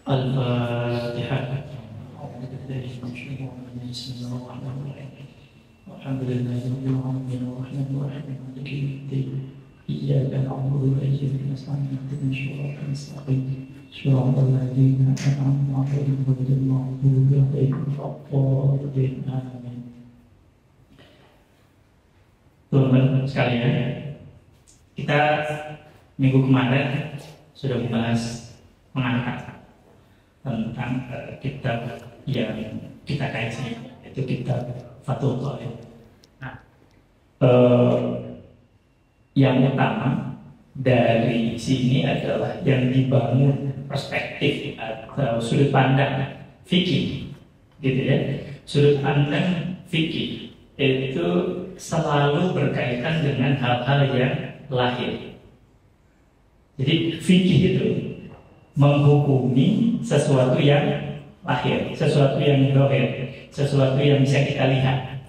Al-Fatihah. Bismillahirrahmanirrahim. Alhamdulillahirabbil alamin arrahmanirrahim maliki yaumiddin. Iyyaka na'budu wa iyyaka nasta'in ihdinas siratal mustaqim. Shiratal ladzina an'amta 'alaihim ghairil maghdubi 'alaihim waladdallin. Amin. Teman-teman sekalian, kita minggu kemarin sudah membahas mengangkat tentang kitab yang kita kaji, yaitu kitab Fathul Qadir. Nah, yang utama dari sini adalah yang dibangun perspektif atau sudut pandang fikih, gitu ya. Sudut pandang fikih itu selalu berkaitan dengan hal-hal yang lahir. Jadi fikih itu menghukumi sesuatu yang lahir, sesuatu yang dohir, sesuatu yang bisa kita lihat.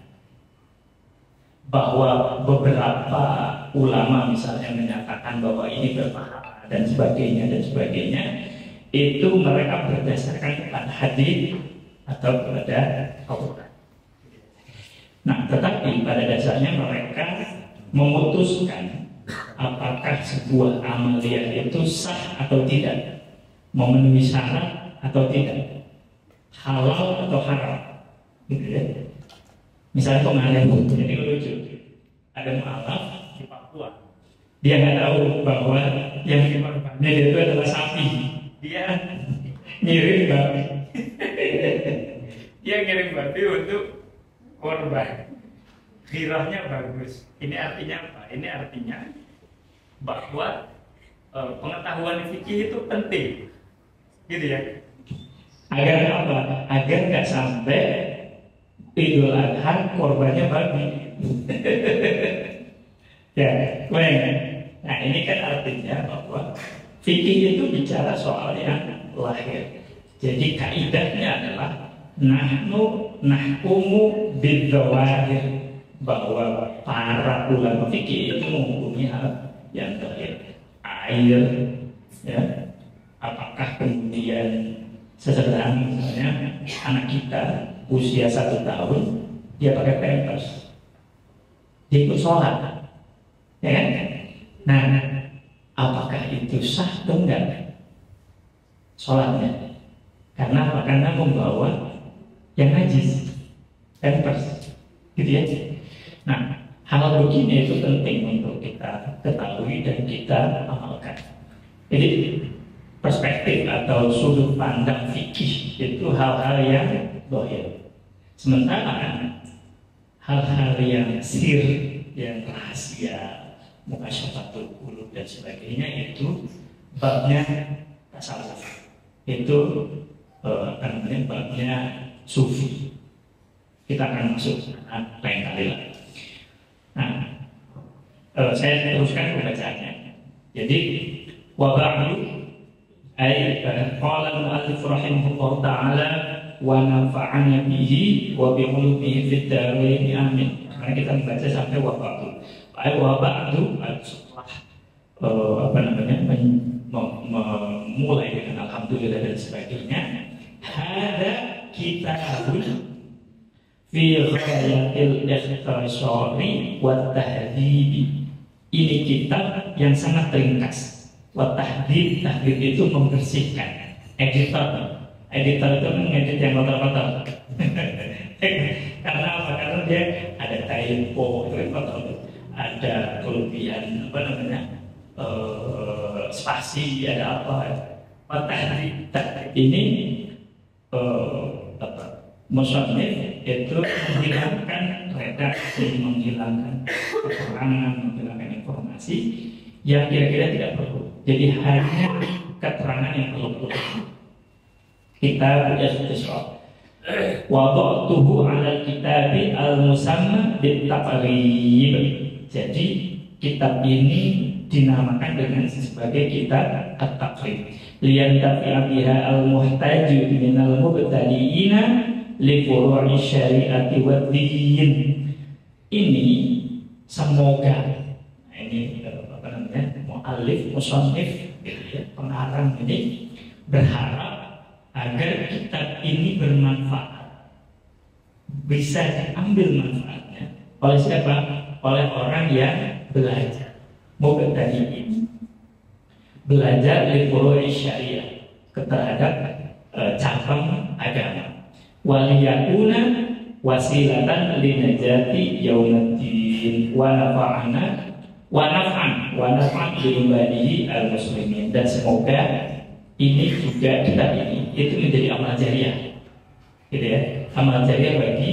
Bahwa beberapa ulama misalnya menyatakan bahwa ini berpahala dan sebagainya, itu mereka berdasarkan kepada hadis atau kepada Al-Quran. Nah, tetapi pada dasarnya mereka memutuskan apakah sebuah amaliyah itu sah atau tidak, memenuhi syarat atau tidak, halal atau haram, gitu ya. Misalnya pengalim, jadi lucu, ada mu'alaf di Papua, dia nggak tahu bahwa yang dikorbannya itu adalah sapi, dia ngirim babi, dia ngirim babi untuk korban, khirahnya bagus. Ini artinya apa? Ini artinya bahwa pengetahuan fikih itu penting, gitu ya. Agar apa? Agar nggak sampai Idul Adha korbannya babi. Ya, nah ini kan artinya bahwa fikih itu bicara soal yang lahir. Jadi kaidahnya adalah nahkumu bidzawahir, bahwa para ulama fikih itu menghukumi hal yang lahir. Air, ya, apakah kemudian sesederhana misalnya anak kita usia 1 tahun dia pakai pampers, dia ikut sholat, ya kan? Nah, apakah itu sah atau enggak sholatnya? Karena apa? Karena membawa yang najis, pampers, gitu ya. Nah, hal begini itu penting untuk kita ketahui dan kita amalkan. Jadi perspektif atau sudut pandang fikih itu hal-hal yang dohir. Sementara hal-hal yang sir, yang rahasia, mukasyafatul qulub dan sebagainya itu babnya tasawuf. Itu babnya sufi. Kita akan masuk lain kali lah. Nah, saya teruskan pembacaannya. Jadi waba'du ay qala al-mu'allif rahimahullah ta'ala wa nafa'ana bihi wa bi ulumihi fid dharain amin. Karena kita membaca sampai wa ba'du. Ay wa ba'du setelah memulai dengan alhamdulillah dan sebagainya. Hada kitabun fi ghayatil ikhtisari wa tahdhibi. Ini kitab yang sangat ringkas. Wa tahdhib, tahdhib itu membersihkan. Editor itu mengedit yang kotor-kotor. Karena apa? Karena dia ada typo, ada kelebihan spasi, ada apa? Wa tahdhib ini musannif itu menghilangkan redaksi, menghilangkan keterangan, menghilangkan informasi yang kira-kira tidak perlu. Jadi hanya keterangan yang perlu. Kita ikhtisar. Wada'tuhu 'alal kitabi al-musamma bit-taqrib. Jadi kitab ini dinamakan dengan sebagai kitab at-taqrib. Liyantafi'a biha al-muhtaju minal mubtadi'ina li furu'i syari'ati wa din. Ini semoga, nah ini apa namanya, mu'allif, musannif, pengarang ini berharap agar kitab ini bermanfaat, bisa diambil manfaatnya oleh siapa? Oleh orang yang belajar, mubtadi'in, belajar li furu'i syariah, terhadap cabang agama, waliyakuna wasilatan linajati yaumiddin wa nafa'ana wa naf'an li ibadihi al-muslimin. Dan semoga ini juga kitab ini itu menjadi amal jariah, gitu ya, amal jariah bagi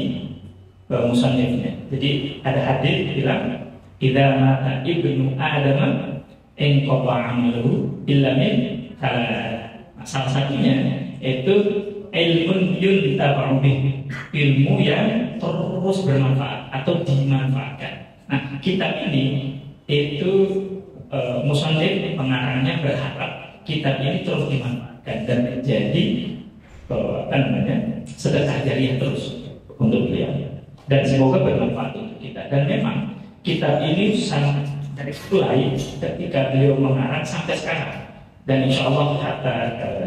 musannifnya. Jadi ada hadis bilang, idza mata ibnu adam in qata amaluhu illa min salah satunya itu ilmun yuntafa'u bih, ilmu yang terus bermanfaat atau dimanfaatkan. Nah, kitab ini itu musannif pengarangnya berharap kitab ini terus dimanfaatkan dan menjadi apa namanya, sedekah jariah terus untuk beliau, dan semoga bermanfaat untuk kita. Dan memang kitab ini sangat dari mulai ketika beliau mengarang sampai sekarang, dan insya Allah hatta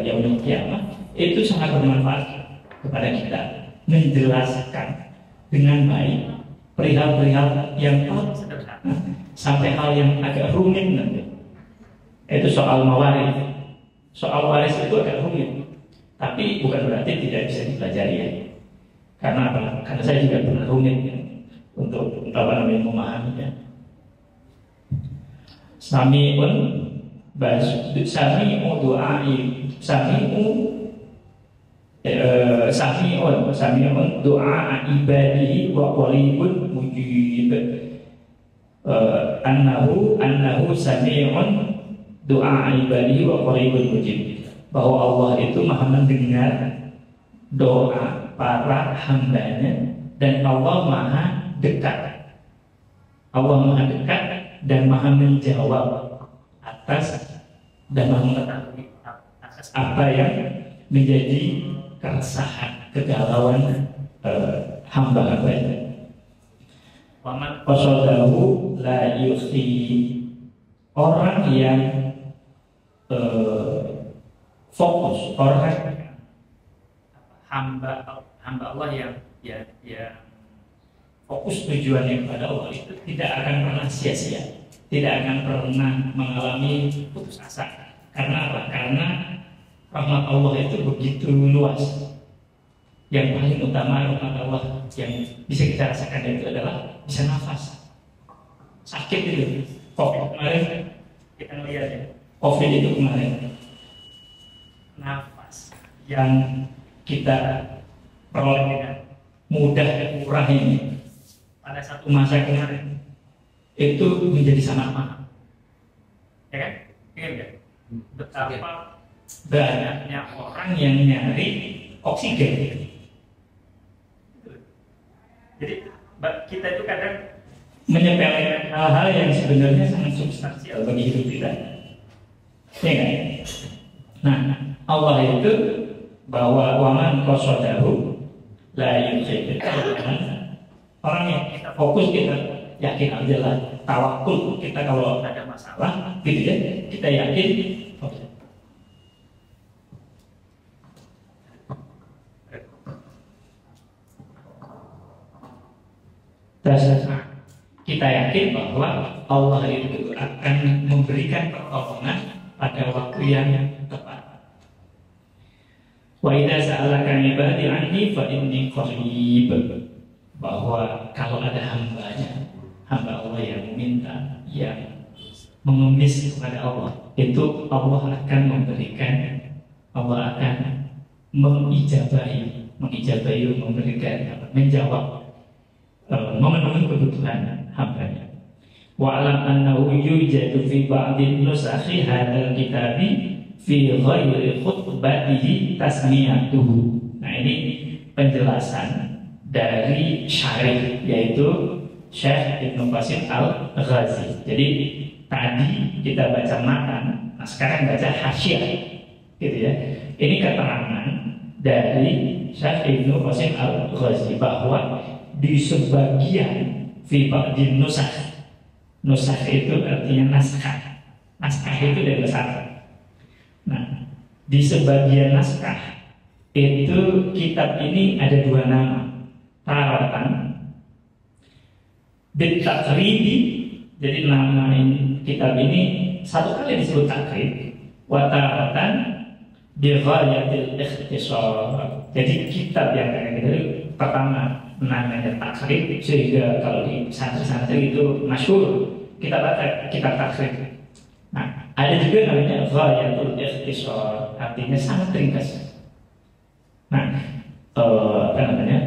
yaumil qiyamah itu sangat bermanfaat kepada kita, menjelaskan dengan baik perihal-perihal yang paling sederhana sampai hal yang agak rumit nanti. Itu soal mawaris. Soal waris itu agak rumit, tapi bukan berarti tidak bisa dipelajari ya. Karena apa? Karena saya juga pernah rumit ya, untuk apa namanya, memahaminya. Sami'un sami'u du'ai sami'un du'a ibadihi wa qaribun mujib. Annahu sami'un doa ibadihi wa qaribun mujib, bahwa Allah itu maha mendengar doa para hambanya dan Allah maha dekat. Allah maha dekat dan maha menjawab atas dan maha mengetahui atas apa yang menjadi keresahan, kegalauan hamba-hambanya. Waman qasadahu la yukhfi, orang yang fokus, orang hamba Allah yang fokus tujuannya kepada Allah itu tidak akan pernah sia-sia, tidak akan pernah mengalami putus asa. Karena apa? Karena rahmat Allah itu begitu luas. Yang paling utama rahmat Allah yang bisa kita rasakan itu adalah bisa nafas. Sakit itu, COVID kemarin kita melihat ya, COVID itu kemarin, nafas yang kita peroleh dengan mudah dan murah ini pada satu masa kemarin itu menjadi sangat mahal, ya kan? Ingat nggak? Betapa banyaknya orang yang nyari oksigen. Jadi kita itu kadang menyepelekan hal-hal yang sebenarnya sangat substansial bagi hidup kita, ya kan? Nah, Allah itu bahwa waman qasadahu la yukhfi, orang yang kita fokus, kita yakin aja lah, tawakul kita kalau ada masalah gitu ya, kita yakin okay. Kita yakin bahwa Allah itu akan memberikan pertolongan pada waktu yang tepat. Wa idza sa'alaka ibadi anni fa inni qarib, bahwa kalau ada hamba Allah yang meminta, yang mengemis kepada Allah, itu Allah akan memberikan, Allah akan mengijabahi, memberikan, menjawab, memenuhi kebutuhan hambanya. Wa alam annahu yujadu fi ba'din nusakhi hadzal kitabi fi ghairi khutbatihi tasmiyatuhu. Nah, ini penjelasan dari syarih, yaitu Syekh Ibnu Qasim Al-Ghazi. Jadi tadi kita baca matan, nah sekarang baca hasyiah, gitu ya. Ini keterangan dari Syekh Ibnu Qasim Al-Ghazi bahwa di sebagian fi ba'din nusakh, nusakh itu artinya naskah, naskah itu dari bahasa Arab. Nah, di sebagian naskah itu kitab ini ada dua nama, taratan bitakridi, jadi nama kitab ini satu kali disebut takrib, wa taratan bi ghayatil ikhtisar. Jadi kitab yang kayak gitu pertama namanya takrib, sehingga kalau di santri-santri itu masyhur kita baca kitab takrib. Nah, ada juga namanya ghayatul ikhtisar, artinya sangat ringkas. Nah, apa namanya?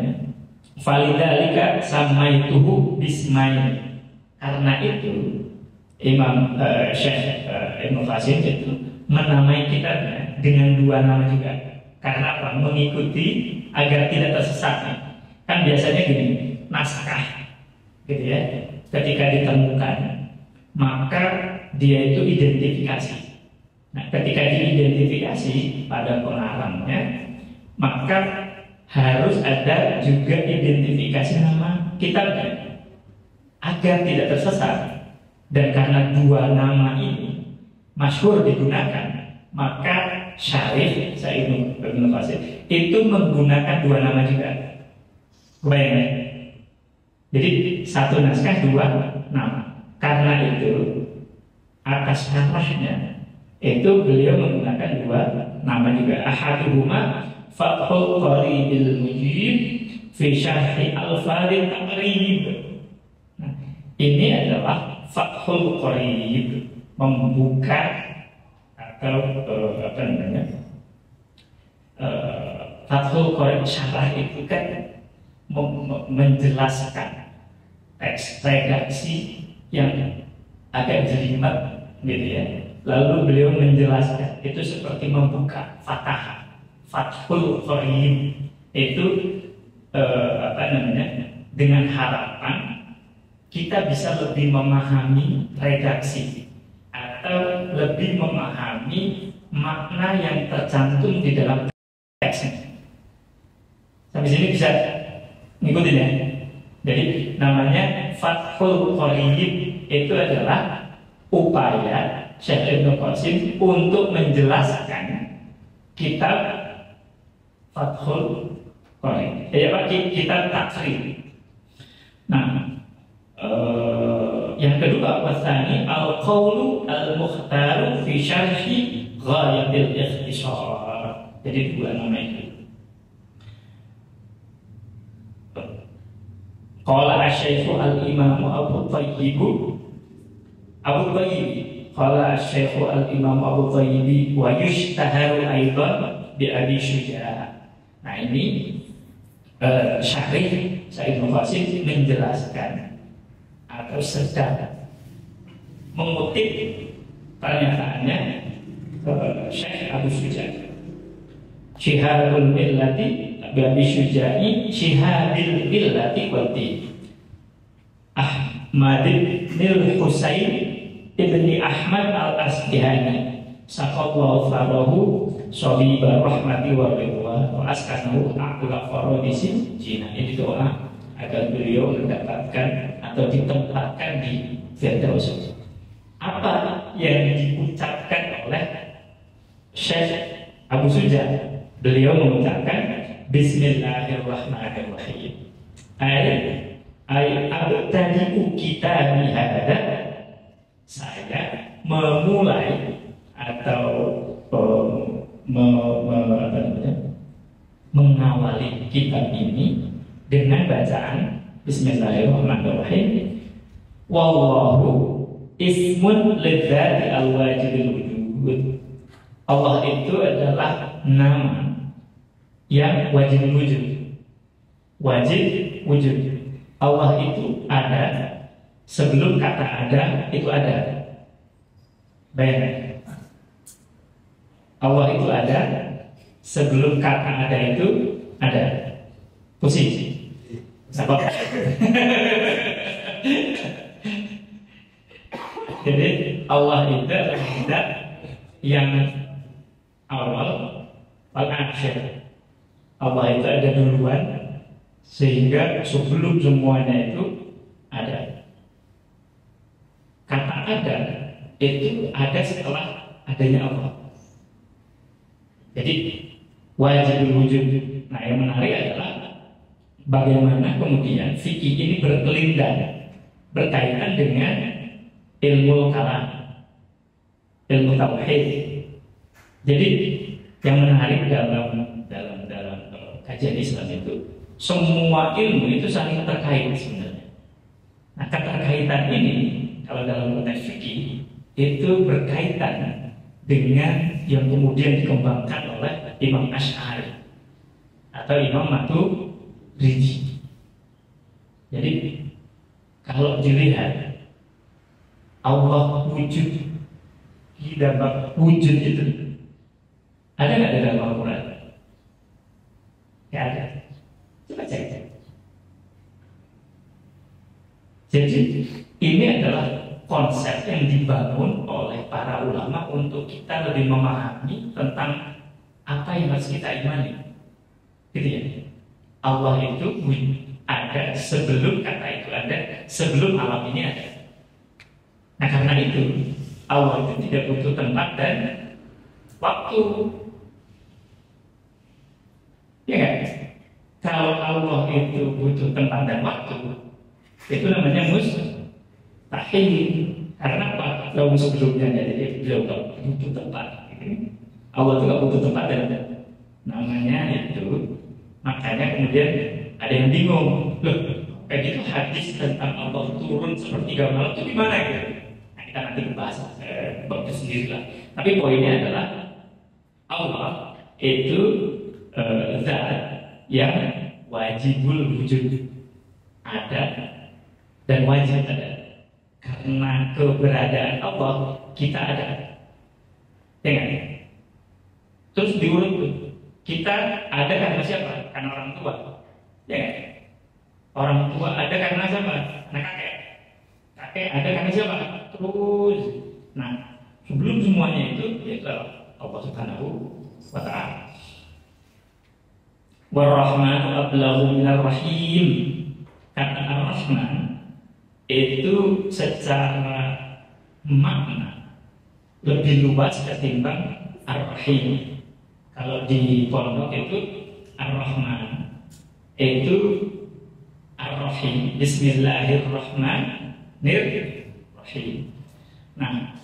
Falidzalika samaituhu bismain. Karena itu Imam Syekh Ibnu Qasim itu menamai kitabnya dengan dua nama juga. Karena apa? Mengikuti agar tidak tersesat. Kan biasanya gini, naskah gitu ya, ketika ditemukan maka dia itu identifikasi. Nah, ketika diidentifikasi pada pengarangnya, maka harus ada juga identifikasi nama kitabnya agar tidak tersesat. Dan karena dua nama ini masyhur digunakan, maka syarih Ibnu Qasim itu menggunakan dua nama juga. Kebayang? Jadi satu naskah dua nama. Karena itu atas syarahnya itu beliau menggunakan dua nama juga. Ahaduhuma Fathul Qaribil Mujib fi syarhi Al-Fadil Taqrib. Nah, ini adalah Fathul Qarib, membuka atau apa namanya? Fathul Qarib syarah itu kan menjelaskan teks redaksi yang agak jelimet gitu ya. Lalu beliau menjelaskan itu seperti membuka Fatah. Fathul Qarib itu apa namanya? Dengan harapan kita bisa lebih memahami redaksi atau lebih memahami makna yang tercantum di dalam teksnya. Sampai sini bisa ngikutin ya. Jadi namanya Fathul Qarib itu adalah upaya Syekh Ibnu Qasim untuk menjelaskan kitab Fathul Qarib. Ya Pak, kitab takrib. Nah, yang kedua wasani al-qaulu al-mukhtaru fi syarhi ghayatil ikhtisar. Jadi dua nama itu. Qala asy-syaikh al-imam Abu Thayyib qala asy-syaikh al-imam Abu Thayyib wa yushtaharu aidan bi Abi Syuja'. Nah, ini syarih Ibnu Qasim menjelaskan atau sedang mengutip pernyataannya Syekh Abu Syuja'. Syihabul millati Abi Syuja'i Syihabil millati wati Ahmad bin Husain ibni Ahmad al-Asbihani saqallahu farahu shabiba rahmati wa ridwan wa askanahu aqla faradisi jina. Ini doa agar beliau mendapatkan atau ditempatkan di Firdaus. Apa yang diucapkan oleh Syekh Abu Syuja'? Beliau mengucapkan Bismillahirrahmanirrahim. Ay abtadi'u kitabi hada. Saya memulai atau mengawali kitab ini dengan bacaan Bismillahirrahmanirrahim. Wallahu ismun lidzati al-wajibil wujud. Allah itu adalah nama yang wajib wujud. Wajib wujud. Allah itu ada sebelum kata ada itu ada. Bayangkan. Allah itu ada sebelum kata ada itu ada. Pusing. Apa? Jadi Allah itu adalah zat yang awal wal akhir. Allah itu ada duluan sehingga sebelum semuanya itu ada. Kata ada itu ada setelah adanya Allah. Jadi wajibul wujud. Nah, yang menarik adalah bagaimana kemudian fikih ini berkelindan berkaitan dengan ilmu kalam, ilmu tauhid. Jadi yang menarik dalam kajian Islam itu semua ilmu itu saling terkait sebenarnya. Nah, keterkaitan ini kalau dalam konteks fikih itu berkaitan dengan yang kemudian dikembangkan oleh Imam Asy'ari atau Imam Maturidi. Jadi kalau dilihat Allah wujud, tidak wujud itu ada nggak di dalam Al-Quran? Ya ada. Coba cek. Jadi ini adalah konsep yang dibangun oleh para ulama untuk kita lebih memahami tentang apa yang harus kita imani. Gitu ya. Allah itu ada sebelum kata itu ada, sebelum alam ini ada. Nah, karena itu Allah itu tidak butuh tempat dan waktu. Ya kan? Kalau Allah itu butuh tempat dan waktu, itu namanya mustahil. Karena apa? Kalau sebelumnya jadi beliau tak butuh tempat. Allah itu tak butuh tempat dan namanya itu. Makanya kemudian ada yang bingung. Loh, kayak gitu hadis tentang Allah turun sepertiga malam itu gimana gitu? Nah, kita nanti bahas waktu sendiri lah. Tapi poinnya adalah Allah itu zat yang wajibul wujud, ada dan wajib ada. Karena keberadaan Allah kita ada. Ya kan? Terus diurut tuh. Kita ada karena siapa? Karena orang tua. Ya kan? Orang tua ada karena siapa? Karena kakek. Kakek ada karena siapa? Terus. Nah, sebelum semuanya itu yaitu Allah Subhanahu wa ta'ala. War-Rahmanu ablaghu minar Rahim. Kata Ar-Rahman itu secara makna lebih luas ketimbang Ar-Rahim. Kalau di pondok itu Ar-Rahman itu Ar-Rahim. Bismillahirrahmanirrahim. Nah,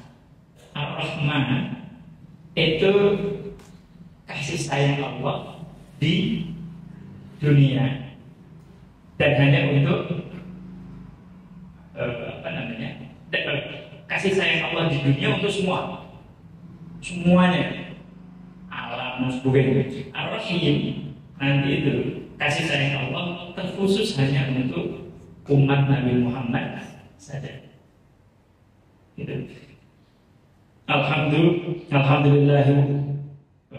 Ar-Rahman itu kasih sayang Allah di dunia dan hanya untuk kasih sayang Allah di dunia untuk semuanya alam sebagainya. Ar-Rahim nanti itu kasih sayang Allah terkhusus hanya untuk umat Nabi Muhammad saja. Gitu. Alhamdulillah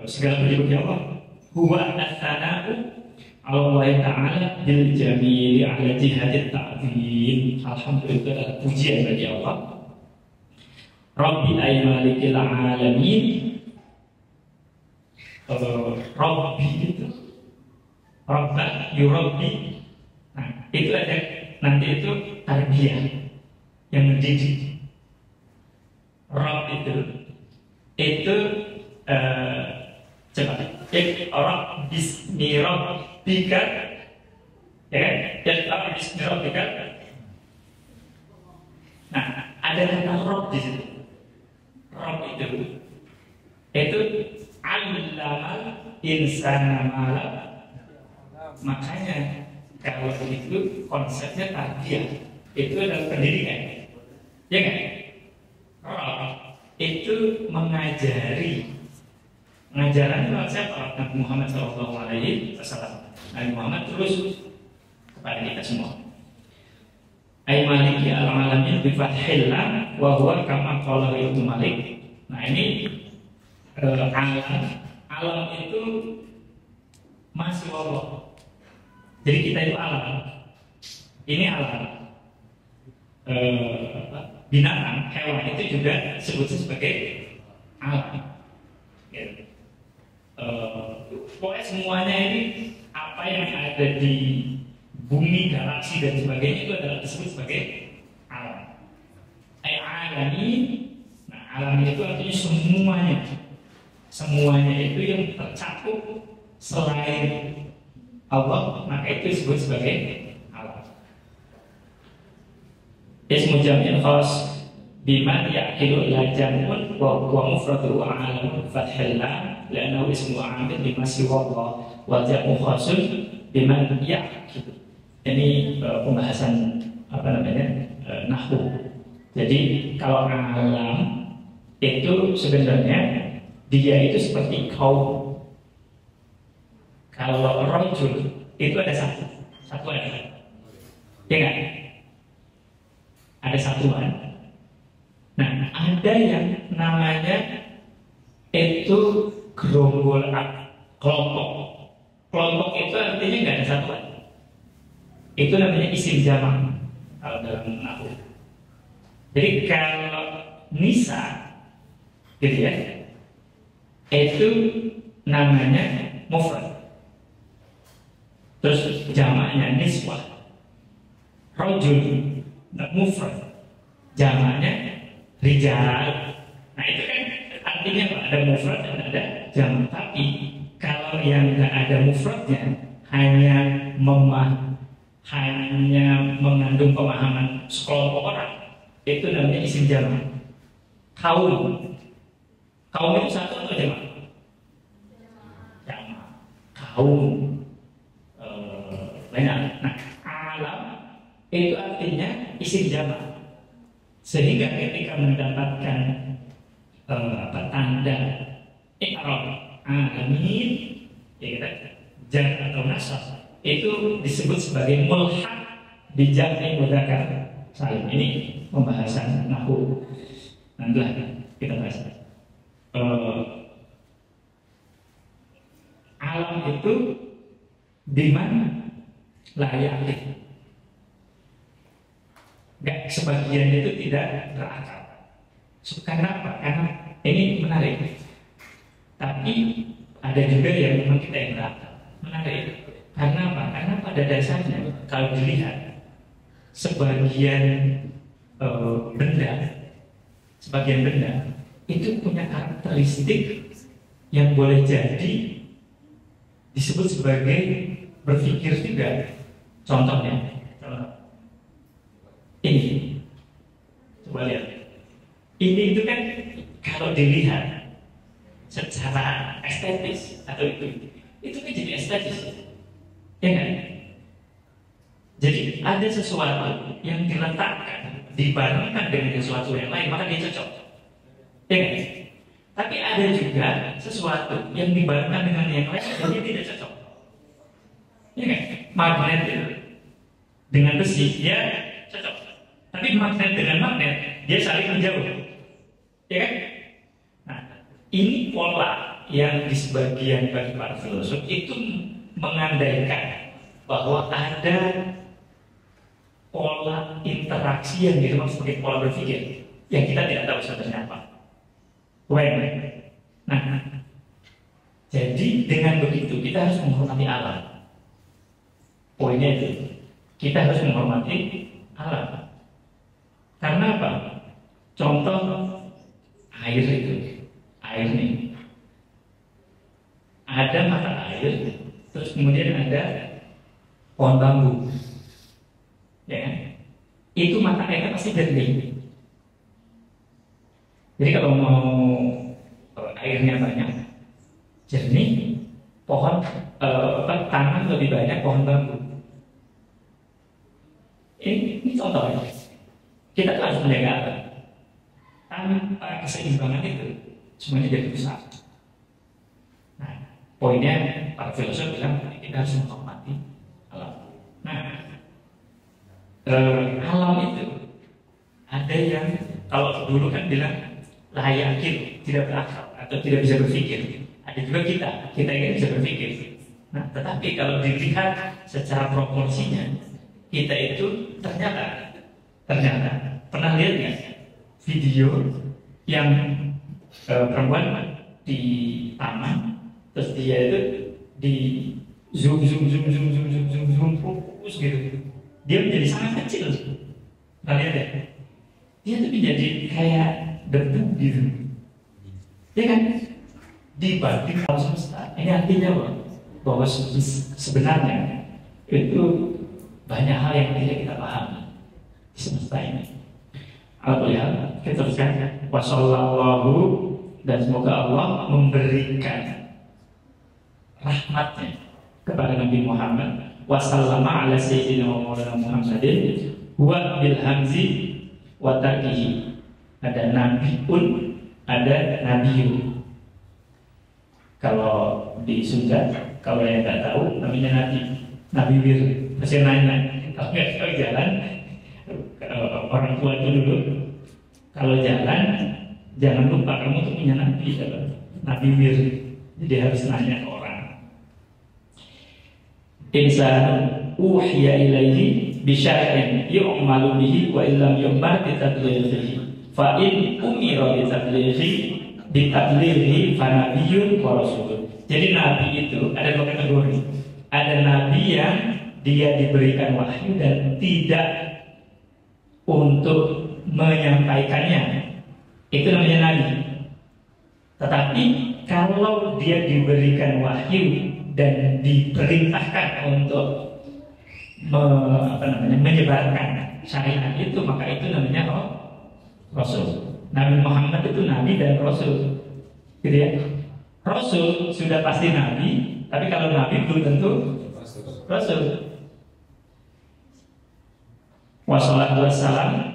segala puji bagi Allah. Huwa as-sana'u Allah Ta'ala bil jamili ala jihadit ta'zim. Alhamdulillah pujian bagi Allah. Rabbi ay malikil alamin. Rabbi itu Rabbah yurabbi. Nah, itu ada nanti itu tarbiyah yang mendidik. Rabb itu coba orang bismi rabbika, ya kan? Apa bismi rabbika? Nah, ada kata Rabb di situ. Rabb itu allamal insana malam. Makanya kalau itu konsepnya tarbiyah itu adalah pendidikan, ya kan? Rabb itu mengajari. Pengajaran itu siapa? Nabi Muhammad SAW. Nabi Muhammad terus kepada kita semua. Ay maliki al-alamin bi fathil lam wa huwa kama qala Ibnu Malik. Nah, ini alam itu masih Allah. Jadi kita itu alam. Ini alam. Binatang, hewan itu juga disebut sebagai alam. Gitu. Pokoknya semuanya ini apa yang ada di bumi, galaksi dan sebagainya itu adalah disebut sebagai alam. Alami. Nah, alam itu artinya semuanya itu yang tercakup selain Allah, maka itu disebut sebagai alam. Ismu jam'il khas bima ya'kilu ila jam'un wa huwa mufradu alam fathil lam la'annahu ismu amil lima siwa Allah wa jam'u khasun bima ya'kilu. Ini pembahasan nahwu. Jadi kalau alam itu sebenarnya dia itu seperti kaum. Kalau rojul itu ada satuan, ya nggak? Ada satuan. Nah, ada yang namanya itu gerombolan, kelompok. Kelompok itu artinya nggak ada satuan. Itu namanya isim jamak kalau dalam nahwu. Jadi kalau nisa, gitu ya, itu namanya mufrad. Terus jamaknya niswah, rojul, mufrad, jamaknya rijal. Nah itu kan artinya apa? Ada mufrad dan ada jamak. Tapi kalau yang nggak ada mufradnya, hanya mengandung pemahaman sekelompok orang, itu namanya isim jamak. Kaum itu satu atau jamak? Jamak. Kaum. Nah, alam itu artinya isim jamak. Sehingga ketika mendapatkan tanda i'rab alamin, ya kita jar atau nasab, itu disebut sebagai mulhaq di jam'i mudzakkar salim. Ini pembahasan nahwu. Nantilah kita bahas. Alam itu di mana layak. Enggak, sebagian itu tidak berakal. Karena apa? Karena ini menarik. Tapi ada juga yang memang kita yang berakal. Menarik. Karena apa? Karena pada dasarnya kalau dilihat sebagian benda itu punya karakteristik yang boleh jadi disebut sebagai berpikir juga. Contohnya ini, coba lihat. Ini itu kan kalau dilihat secara estetis atau itu kan jadi estetis, ya kan? Jadi ada sesuatu yang diletakkan dibarengkan dengan sesuatu yang lain, maka dia cocok, ya kan? Tapi ada juga sesuatu yang dibarengkan dengan yang lain, jadi tidak cocok, ya kan? Magnet dengan besi, ya cocok. Tapi magnet dengan magnet, dia saling menjauh, ya kan? Nah, ini pola yang di sebagian bagi para filosof itu mengandaikan bahwa ada pola interaksi yang disebut sebagai pola berpikir yang kita tidak tahu sebenarnya apa. Nah, jadi dengan begitu kita harus menghormati alam. Poinnya itu, kita harus menghormati alam. Karena apa? Contoh air nih. Ada mata air, terus kemudian ada pohon bambu, ya kan? Itu mata airnya pasti jernih. Jadi kalau mau airnya banyak, jernih, tanah lebih banyak pohon bambu. Ini contohnya. Kita harus menjaga apa? Tanpa keseimbangan itu, semuanya jadi besar. Nah, poinnya para filosof bilang kita harus menghormati alam. Nah, alam itu ada yang kalau dulu kan bilang layakin, tidak berakal atau tidak bisa berpikir. Ada juga kita ini bisa berpikir. Nah, tetapi kalau dilihat secara proporsinya, kita itu ternyata pernah lihat nggak video yang perempuan di taman, terus dia itu di zoom fokus gitu, dia menjadi sangat kecil. Pernah lihat ya? Dia tuh menjadi kayak debu gitu, ya kan? Dibanding alam semesta. Ini artinya apa? Bahwa sebenarnya itu banyak hal yang tidak kita pahami di semesta ini. Alhamdulillah, kita teruskan. Wassallallahu, dan semoga Allah memberikan rahmatnya kepada Nabi Muhammad. Wassallama ala sayyidina wa maulana Muhammadin wa bil hamzi wa taqihi. Ada nabi pun, ada nabiyun. Kalau di Sunda, kalau yang nggak tahu namanya Nabi Wir. Masih nanya, kalau nggak tahu jalan, orang tua itu dulu, kalau jalan jangan lupa kamu tuh punya Nabi, Nabi Wir. Jadi harus nanya ke orang. Insan uhiya ilaihi bisya'in yu'malu bihi wa illam yu'mar bitablighihi fa in umira bitablighihi fa nabiyyun wa rasulun. Jadi nabi itu ada dua kategori. Ada nabi yang dia diberikan wahyu dan tidak untuk menyampaikannya, itu namanya nabi. Tetapi kalau dia diberikan wahyu dan diperintahkan untuk menyebarkan syariat itu, maka itu namanya rasul. Nabi Muhammad itu nabi dan rasul, gitu ya. Rasul sudah pasti nabi, tapi kalau nabi belum tentu rasul. Wassalatu wassalam.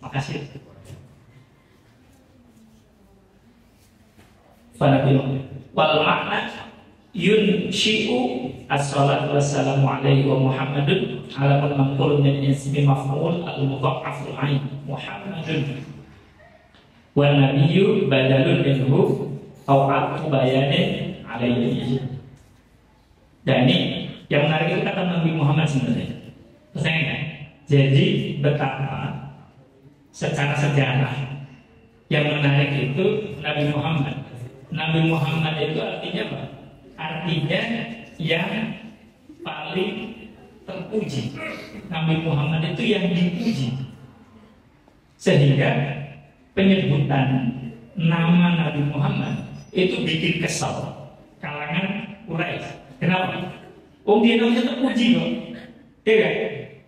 Makasih. Wal makna yunshi'u as-salatu wassalamu alaihi wa Muhammadun alamun manqulun min ismi maf'ul al-mudha'aful ain Muhammadun wa nabiyyu badalun minhu aw aku bayanin alaihi. Dan ini yang menarik itu kata Nabi Muhammad sebenarnya. Persaingan. Jadi betapa secara sejarah yang menarik itu Nabi Muhammad. Nabi Muhammad itu artinya apa? Artinya yang paling terpuji. Nabi Muhammad itu yang dipuji. Sehingga penyebutan nama Nabi Muhammad itu bikin kesal kalangan Quraisy. Kenapa? Dia namanya terpuji kok. Iya kan?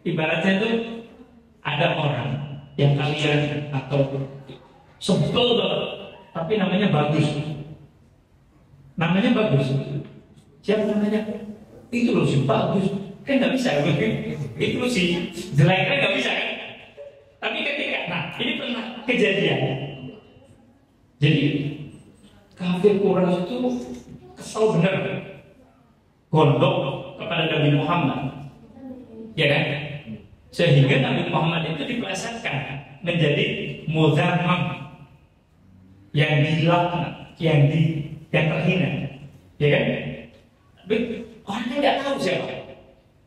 Ibaratnya itu ada orang yang kalian atau sebel tapi namanya bagus. Namanya bagus. Siapa namanya? Itu loh si bagus. Kan nggak bisa. Itu loh si jelek kan nggak bisa kan? Tapi ketika, ini pernah kejadian. Jadi kafir Quraisy itu kesal benar, gondok kepada Nabi Muhammad, ya kan? Sehingga Nabi Muhammad itu dipelesetkan menjadi muzammam, yang dilaknat, yang terhina, ya kan? Tapi orangnya nggak tahu siapa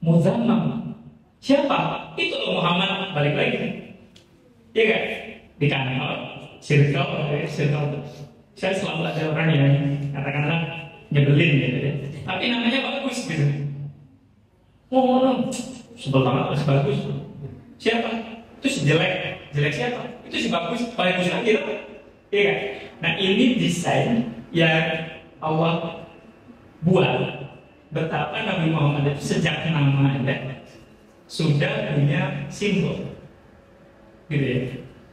muzammam, siapa itu Muhammad. Balik lagi, ya kan? Di kantor, circle. Saya selalu ada orang yang katakanlah nyebelin gitu ya. Tapi namanya bagus gitu. Sebel banget, bagus. Siapa? Itu si jelek siapa? Itu si bagus lagi tuh. Iya kan? Nah ini desain yang Allah buat betapa Nabi Muhammad itu sejak nama ada sudah punya simbol, gitu ya.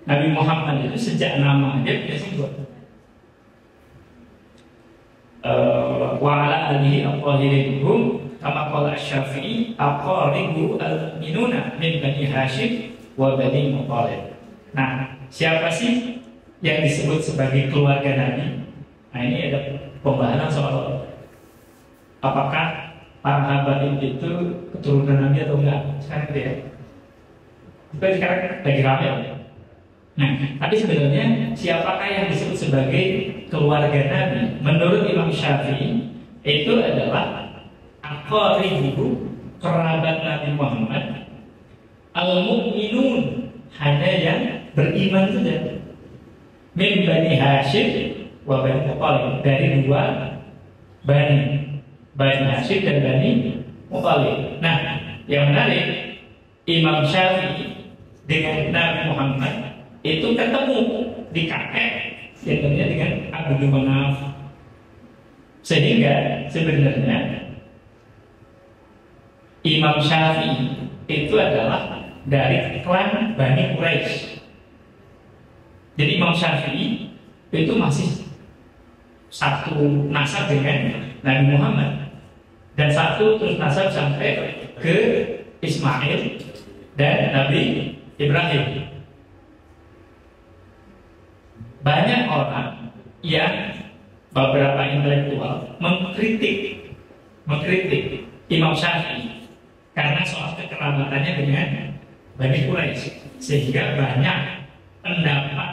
Nabi Muhammad itu sejak nama dia punya simbol. Wa ala alihi al-qahirin kama qala Asy-Syafi'i aqaribu al-minuna min Bani Hashim wa Bani Muthalib. Nah, siapa sih yang disebut sebagai keluarga Nabi? Nah, ini ada pembahasan soal apakah para habaib itu keturunan Nabi atau enggak. Sekarang gitu ya. Sekarang lagi ramai ya. Nah, tapi sebenarnya siapakah yang disebut sebagai keluarga Nabi? Menurut Imam Syafi'i itu adalah aqaribuhu, kerabat Nabi Muhammad, al-mu'minun, hanya yang beriman saja, min Bani Hashim wa Bani Muthalib, dari dua Bani Hashim dan Bani Muthalib. Nah, yang menarik, Imam Syafi'i dengan Nabi Muhammad itu ketemu di kakek yang dengan Abdul Manaf, sehingga sebenarnya Imam Syafi'i itu adalah dari klan Bani Quraisy. Jadi Imam Syafi'i itu masih satu nasab dengan Nabi Muhammad, dan satu terus nasab sampai ke Ismail dan Nabi Ibrahim. Banyak orang yang beberapa intelektual mengkritik Imam Syafi'i karena soal kekerabatannya dengan Bani Quraisy, sehingga banyak pendapat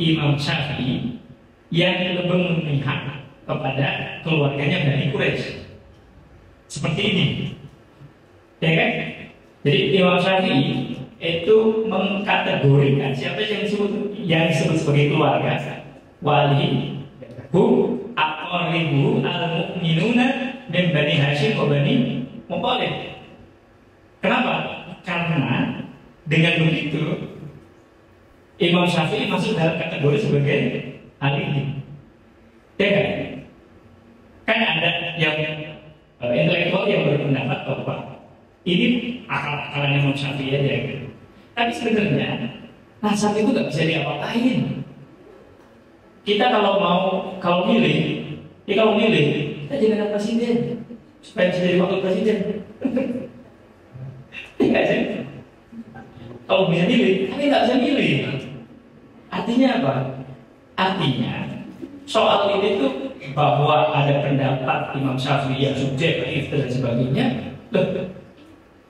Imam Syafi'i yang lebih memihak kepada keluarganya Bani Quraisy. Seperti ini, ya kan? Jadi Imam Syafi'i itu mengkategorikan siapa yang disebut sebagai keluarga, wali hum aqaribu al-mu'minuna min Bani Hashim wa Bani Muthalib. Kenapa? Karena dengan begitu Imam Syafi'i masuk dalam kategori sebagai ahli. Ya kan? Kan ada yang intelektual yang berpendapat bahwa ini akal-akalan Imam Syafi'i aja gitu. Tapi sebenarnya nasab itu nggak bisa diapa-apain. Kita kalau milih, kita jadi presiden supaya bisa jadi wakil presiden. Tidak sih? Kalau bisa milih, tapi nggak bisa milih. Artinya apa? Artinya soal ini tuh bahwa ada pendapat Imam Syafi'i yang subjektif dan sebagainya.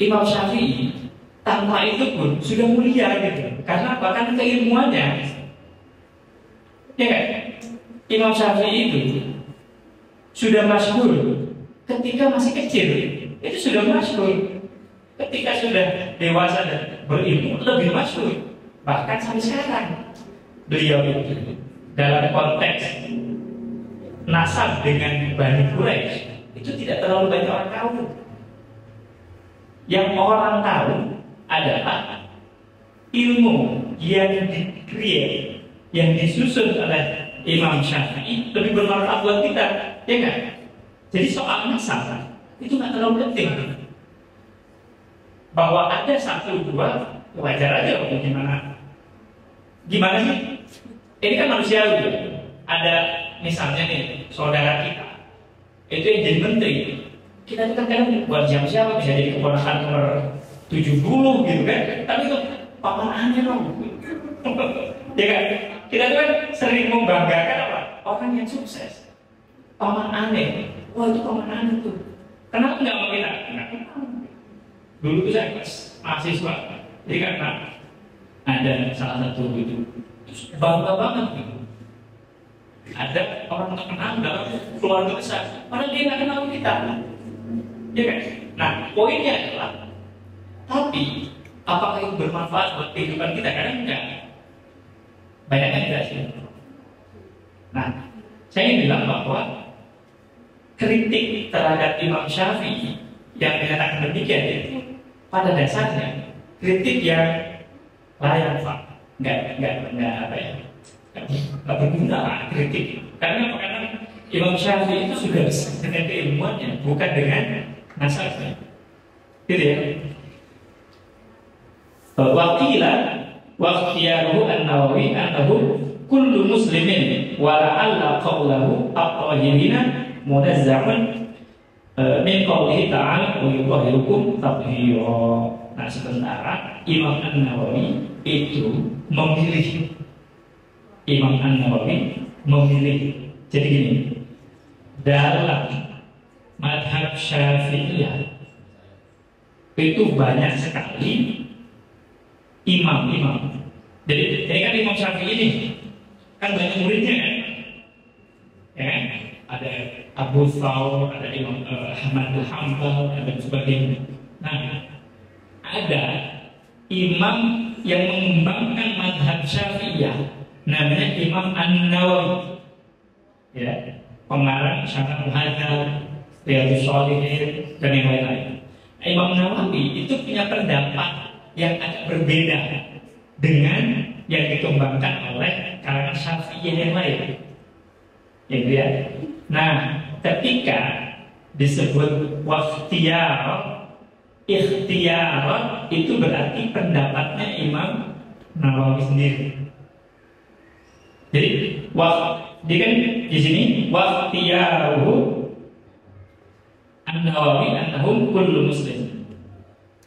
Imam Syafi'i tanpa itu pun sudah mulia gitu. Karena bahkan keilmuannya, ya kan? Imam Syafi'i itu sudah masyhur ketika masih kecil, itu sudah masyhur. Ketika sudah dewasa dan berilmu lebih masyhur. Bahkan sampai sekarang beliau itu dalam konteks nasab dengan Bani Quraisy itu tidak terlalu banyak orang tahu. Yang orang tahu adalah ilmu yang di-create, yang disusun oleh Imam Syafi'i lebih bermanfaat buat kita, ya kan? Jadi soal nasab itu nggak terlalu penting. Bahwa ada satu dua wajar aja, gimana sih? Ini kan manusiawi. Ada misalnya nih saudara kita itu yang jadi menteri, kita itu kan kadang buat siapa bisa jadi keponakan nomor 70 gitu kan, tapi itu paman aneh loh. Ya kan? Kita tuh kan sering membanggakan apa? Orang yang sukses, paman aneh. Wah, itu paman aneh tuh. Kenapa nggak mau kita? Dulu itu saya kelas mahasiswa, jadi karena ada salah satu itu bangga banget gitu. Ada orang terkenal dalam keluarga besar, padahal dia nggak kenal kita, ya kan? Nah, poinnya adalah, tapi apakah itu bermanfaat buat kehidupan kita? Karena enggak, banyaknya tidak sih. Nah, saya ingin bilang bahwa kritik terhadap Imam Syafi'i yang menyatakan demikian itu pada dasarnya kritik yang layak, Pak. Nggak apa ya? Nggak berguna lah kritik. Karena apa? Karena Imam Syafi'i itu sudah dengan keilmuannya, bukan dengan nasabnya. Gitu ya. Waqila waqtiyaruhu an-Nawawi annahu kullu muslimin wa la'alla qawlahu at-tahirina munazza'un min qawlihi ta'ala wa yutahhirukum tathira. Nah, sementara Imam An-Nawawi itu memilih. Imam An-Nawawi memilih. Jadi gini, dalam madhab Syafi'iyah itu banyak sekali imam-imam Jadi ini kan Imam Syafi'i ini kan banyak muridnya kan, ya kan? Ada Abu Thawr, ada Imam Ahmad bin Hanbal dan sebagainya. Nah, ada imam yang mengembangkan mazhab Syafi'iyah, namanya Imam An-Nawawi, ya, pengarang Syarah Muhadzab, Riyadhus Shalihin dan yang lain-lain. Imam Nawawi itu punya pendapat yang agak berbeda dengan yang dikembangkan oleh kalangan Syafi'iyah yang lain, gitu ya. Nah, ketika disebut wakhtiyar, ikhtiyar itu berarti pendapatnya Imam Nawawi sendiri. Jadi dia kan di sini wakhtiyaruhu An-Nawawi annahum kullu muslim.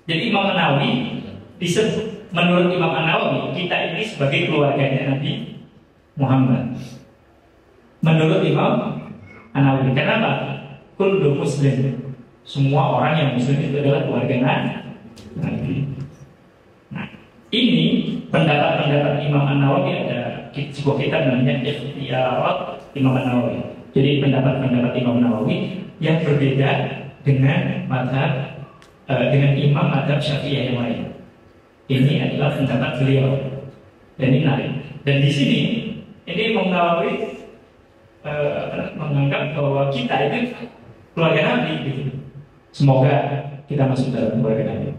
Jadi Imam Nawawi disebut, menurut Imam An-Nawawi, kita ini sebagai keluarganya Nabi Muhammad. Menurut Imam An-Nawawi, kenapa? Kullu muslim, semua orang yang muslim itu adalah keluarga Nabi. Nah, ini pendapat-pendapat Imam An-Nawawi, ada sebuah kitab namanya Ikhtiyarat Imam An-Nawawi. Jadi pendapat-pendapat Imam Nawawi yang berbeda dengan dengan imam mazhab Syafi'iyah yang lain. Ini adalah pendapat beliau dan ini menarik. Dan di sini ini Imam Nawawi menganggap bahwa kita itu keluarga Nabi, gitu. Semoga kita masuk dalam keluarga Nabi.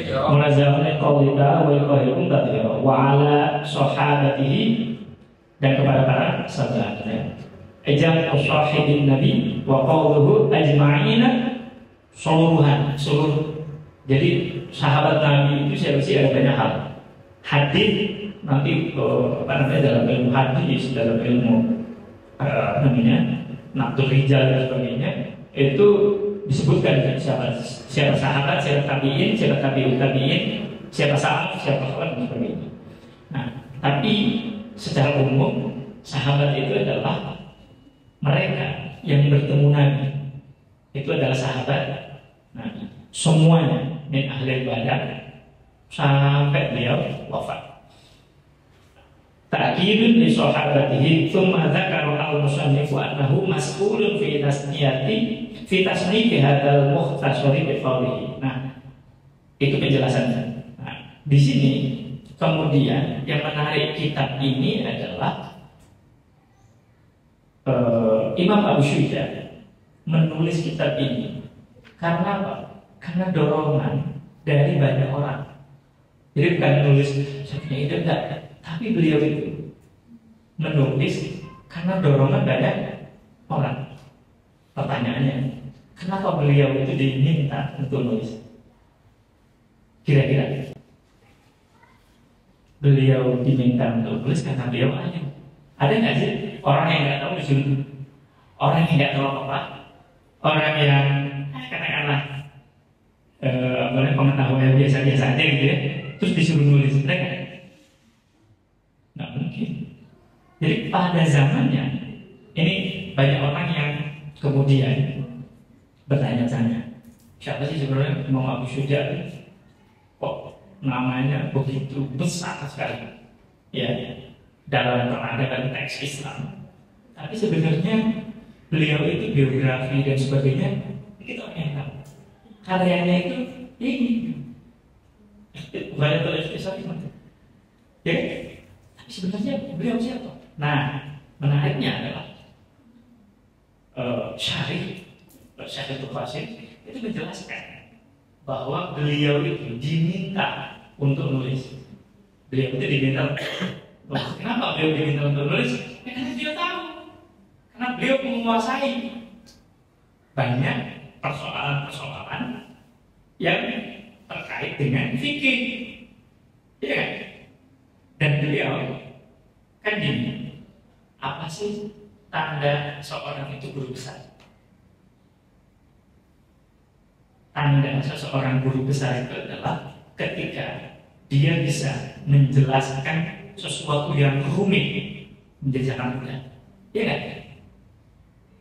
Mulazamah qaulita wa yuqahirum tadhira wa ala sahabatihi, dan kepada para sahabatnya. Ijab ushahidin Nabi wa qauluhu ajma'ina, seluruh. Jadi sahabat Nabi itu siapa sih? Ada banyak hal. Hadis nanti dalam ilmu hadis, dalam ilmu naqdul rijal dan sebagainya, itu disebutkan siapa sahabat, siapa tabi'in, siapa tabi'ut tabi'in, siapa salaf, siapa khalaf dan sebagainya. Nah, tapi secara umum sahabat itu adalah mereka yang bertemu Nabi, itu adalah sahabat Nabi. Semuanya min ahli Badar sampai beliau wafat. Ta'kidun li sahabatihi, thumma dzakara al-musannifu annahu mas'ulun fi tasnifi hadzal mukhtasari bi qawlihi. Nah, itu penjelasannya. Nah, di sini kemudian yang menarik kitab ini adalah Imam Abu Syuja menulis kitab ini karena apa? Karena dorongan dari banyak orang. Jadi bukan menulis Syafi'i itu enggak, tapi beliau itu menulis karena dorongan banyak orang. Pertanyaannya, kenapa beliau itu diminta untuk nulis? Kira-kira beliau diminta untuk nulis karena beliau alim. Ada nggak sih orang yang nggak tahu disuruh, orang yang nggak tahu apa, orang yang katakanlah pengetahuan biasa-biasa aja gitu ya, terus disuruh nulis, mereka nggak mungkin. Jadi pada zamannya ini banyak orang yang kemudian bertanya-tanya, siapa sih sebenarnya Imam Abu Syuja? Kok namanya begitu besar sekali ya dalam peradaban teks Islam, tapi sebenarnya beliau itu biografi dan sebagainya kita yang tahu. Karyanya itu ini banyak terlihat ya, tapi sebenarnya beliau siapa? Nah, menariknya adalah Syarih Fasil itu menjelaskan bahwa beliau itu diminta untuk nulis. Beliau itu diminta. Kenapa beliau diminta untuk nulis? Ya, karena dia tahu. Karena beliau menguasai banyak persoalan-persoalan yang terkait dengan fikih, ya kan? Dan beliau kan gini, apa sih tanda seorang itu guru besar? Tanda seseorang guru besar itu adalah ketika dia bisa menjelaskan sesuatu yang rumit menjadi sangat mudah, ya kan?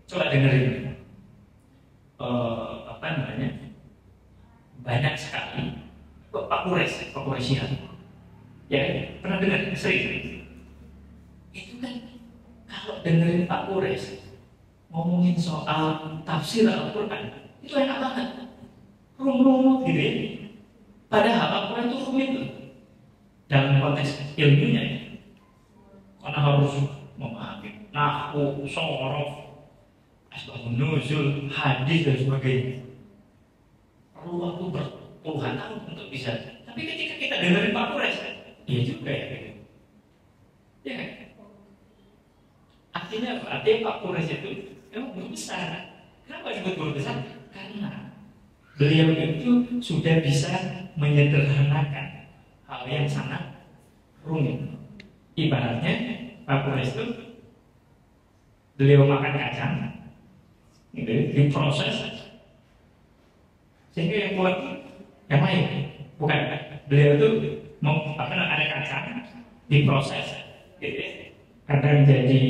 Coba dengerin. Banyak sekali Pak Quraisy Ya, pernah dengar? Sering. Itu kan kalau dengerin Pak Kures ngomongin soal tafsir Al-Quran, itu enak banget. Rumit gitu ya. Padahal Al-Quran itu rumit tuh. Dalam konteks ilmunya ya. Karena harus memahami nahwu, shorof, asbabun nuzul, hadis dan sebagainya. Perlu waktu berpuluhan tahun untuk bisa. Tapi ketika kita dengerin Pak Kures, iya juga ya. Ya kan? Artinya apa? Artinya Pak Kures itu memang guru besar. Kenapa disebut guru besar? Karena beliau itu sudah bisa menyederhanakan hal yang sangat rumit. Ibaratnya Pak Kures itu beliau makan kacang, gitu, diproses sehingga yang buat yang lain. Bukan, beliau itu ada kacang diproses, gitu, kadang jadi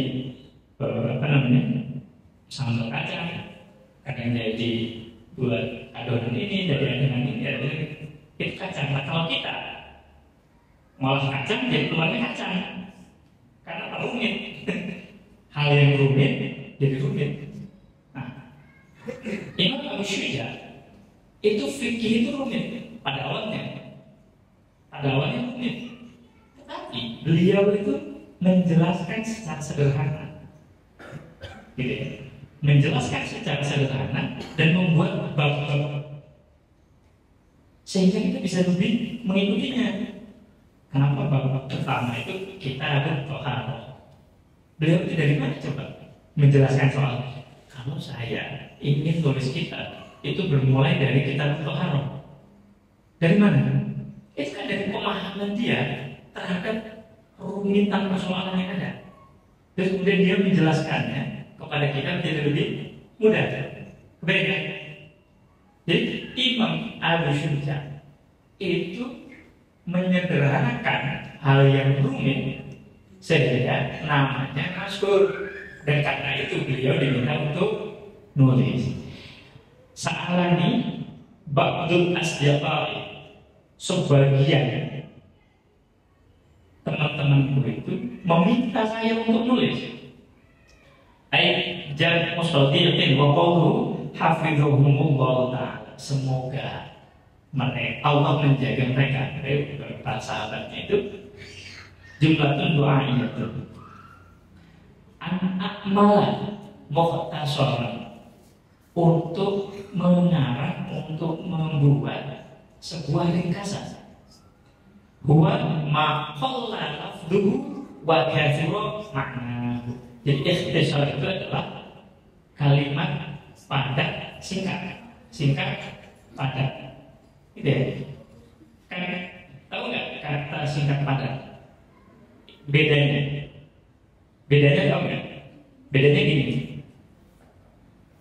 sambal kacang, kadang jadi buat adonan ini, jadi adonan ini, itu kacang. Nah kalau kita ngolah kacang, jadi keluarnya kacang, karena rumit. Hal yang rumit jadi rumit. Nah, Imam Abu Syuja itu fikih itu rumit pada awalnya rumit, tetapi beliau itu menjelaskan secara sederhana, gitu ya. Menjelaskan secara sederhana dan membuat bab-bab sehingga kita bisa lebih mengikutinya. Kenapa bab pertama itu kita ada toharo? Beliau itu dari mana coba menjelaskan soal kalau saya ingin tulis kitab itu bermulai dari kitab toharo. Dari mana? Itu kan dari pemahaman dia terhadap rumitan persoalan yang ada. Terus kemudian dia menjelaskannya kepada kita menjadi lebih mudah. Baik. Jadi Imam Abu Syuja itu menyederhanakan hal yang rumit sehingga namanya masyhur, dan karena itu beliau diminta untuk nulis. Sa'alani ba'dul asdiqai, sebagian teman-temanku itu meminta saya untuk nulis. Ai jam mustadiqin wa qawlu hafizahumullah ta'ala. Semoga mereka Allah menjaga mereka. Para sahabatnya itu jumlah doa itu an-akmalah mukhtasaran, untuk mengarang, untuk membuat sebuah ringkasan. Huwa ma qalla lafdhuhu wa kathura maknahu. Jadi ikhtisar itu adalah kalimat padat, singkat padat. Gitu ya. Kan tahu nggak kata singkat padat? Bedanya tahu nggak? Bedanya gini.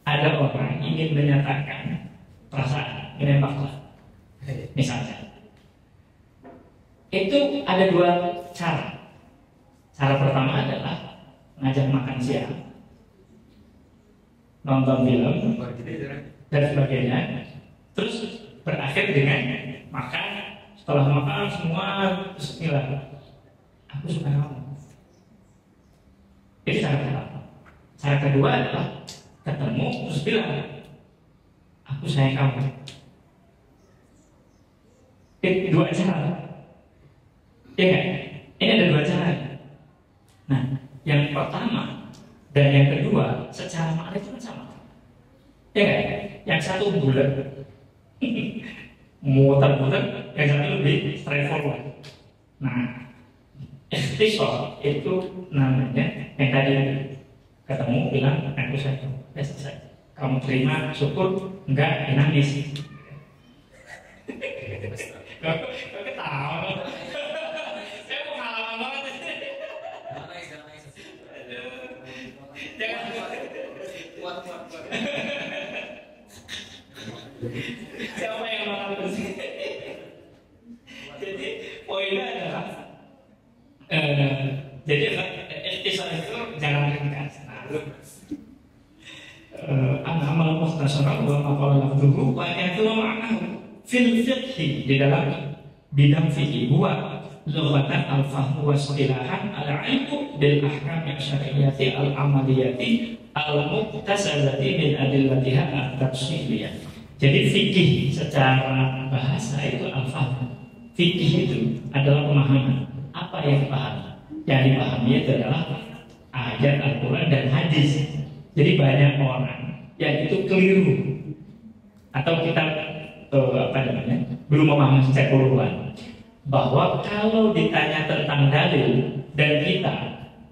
Ada orang ingin menyatakan perasaan, menembaklah, misalnya. Itu ada dua cara. Cara pertama adalah ngajak makan siang, nonton film, dan sebagainya. Terus berakhir dengan makan. Setelah makan semua bismillah, aku suka kamu. Itu cara pertama. Cara kedua adalah ketemu terus bilang, aku sayang kamu. Itu dua cara. Ya kan? Ini ada dua cara. Nah, yang pertama dan yang kedua secara makna itu kan sama. Ya kan? Yang satu bulat muter-muter, yang satu lebih straightforward. Nah, ikhtisar itu namanya yang tadi ketemu bilang aku sayang, selesai. Kamu terima, syukur, enggak, nangis. Kau ketawa. Saya mau pengalaman banget. Jangan kuat. Siapa yang bakal bersih? Jadi poinnya adalah jadi ikhtisar itu jangan ringkas. Amal mukhtasar wa maqala lafdhuhu wa yakulu ma'nahu fil fiqhi, di dalam bidang fikih huwa lughatan al-fahmu wa istilahan al-ilmu bil ahkam syar'iyyati al-amaliyati al-muqtasabati min adillatiha at-tafsiliyah. Jadi fikih secara bahasa itu al-fahm. Fikih itu adalah pemahaman. Apa yang dipahami? Yang dipahami itu adalah ayat Al-Quran dan hadis. Jadi banyak orang yang itu keliru atau kita belum memahami secara keseluruhan bahwa kalau ditanya tentang dalil dan kita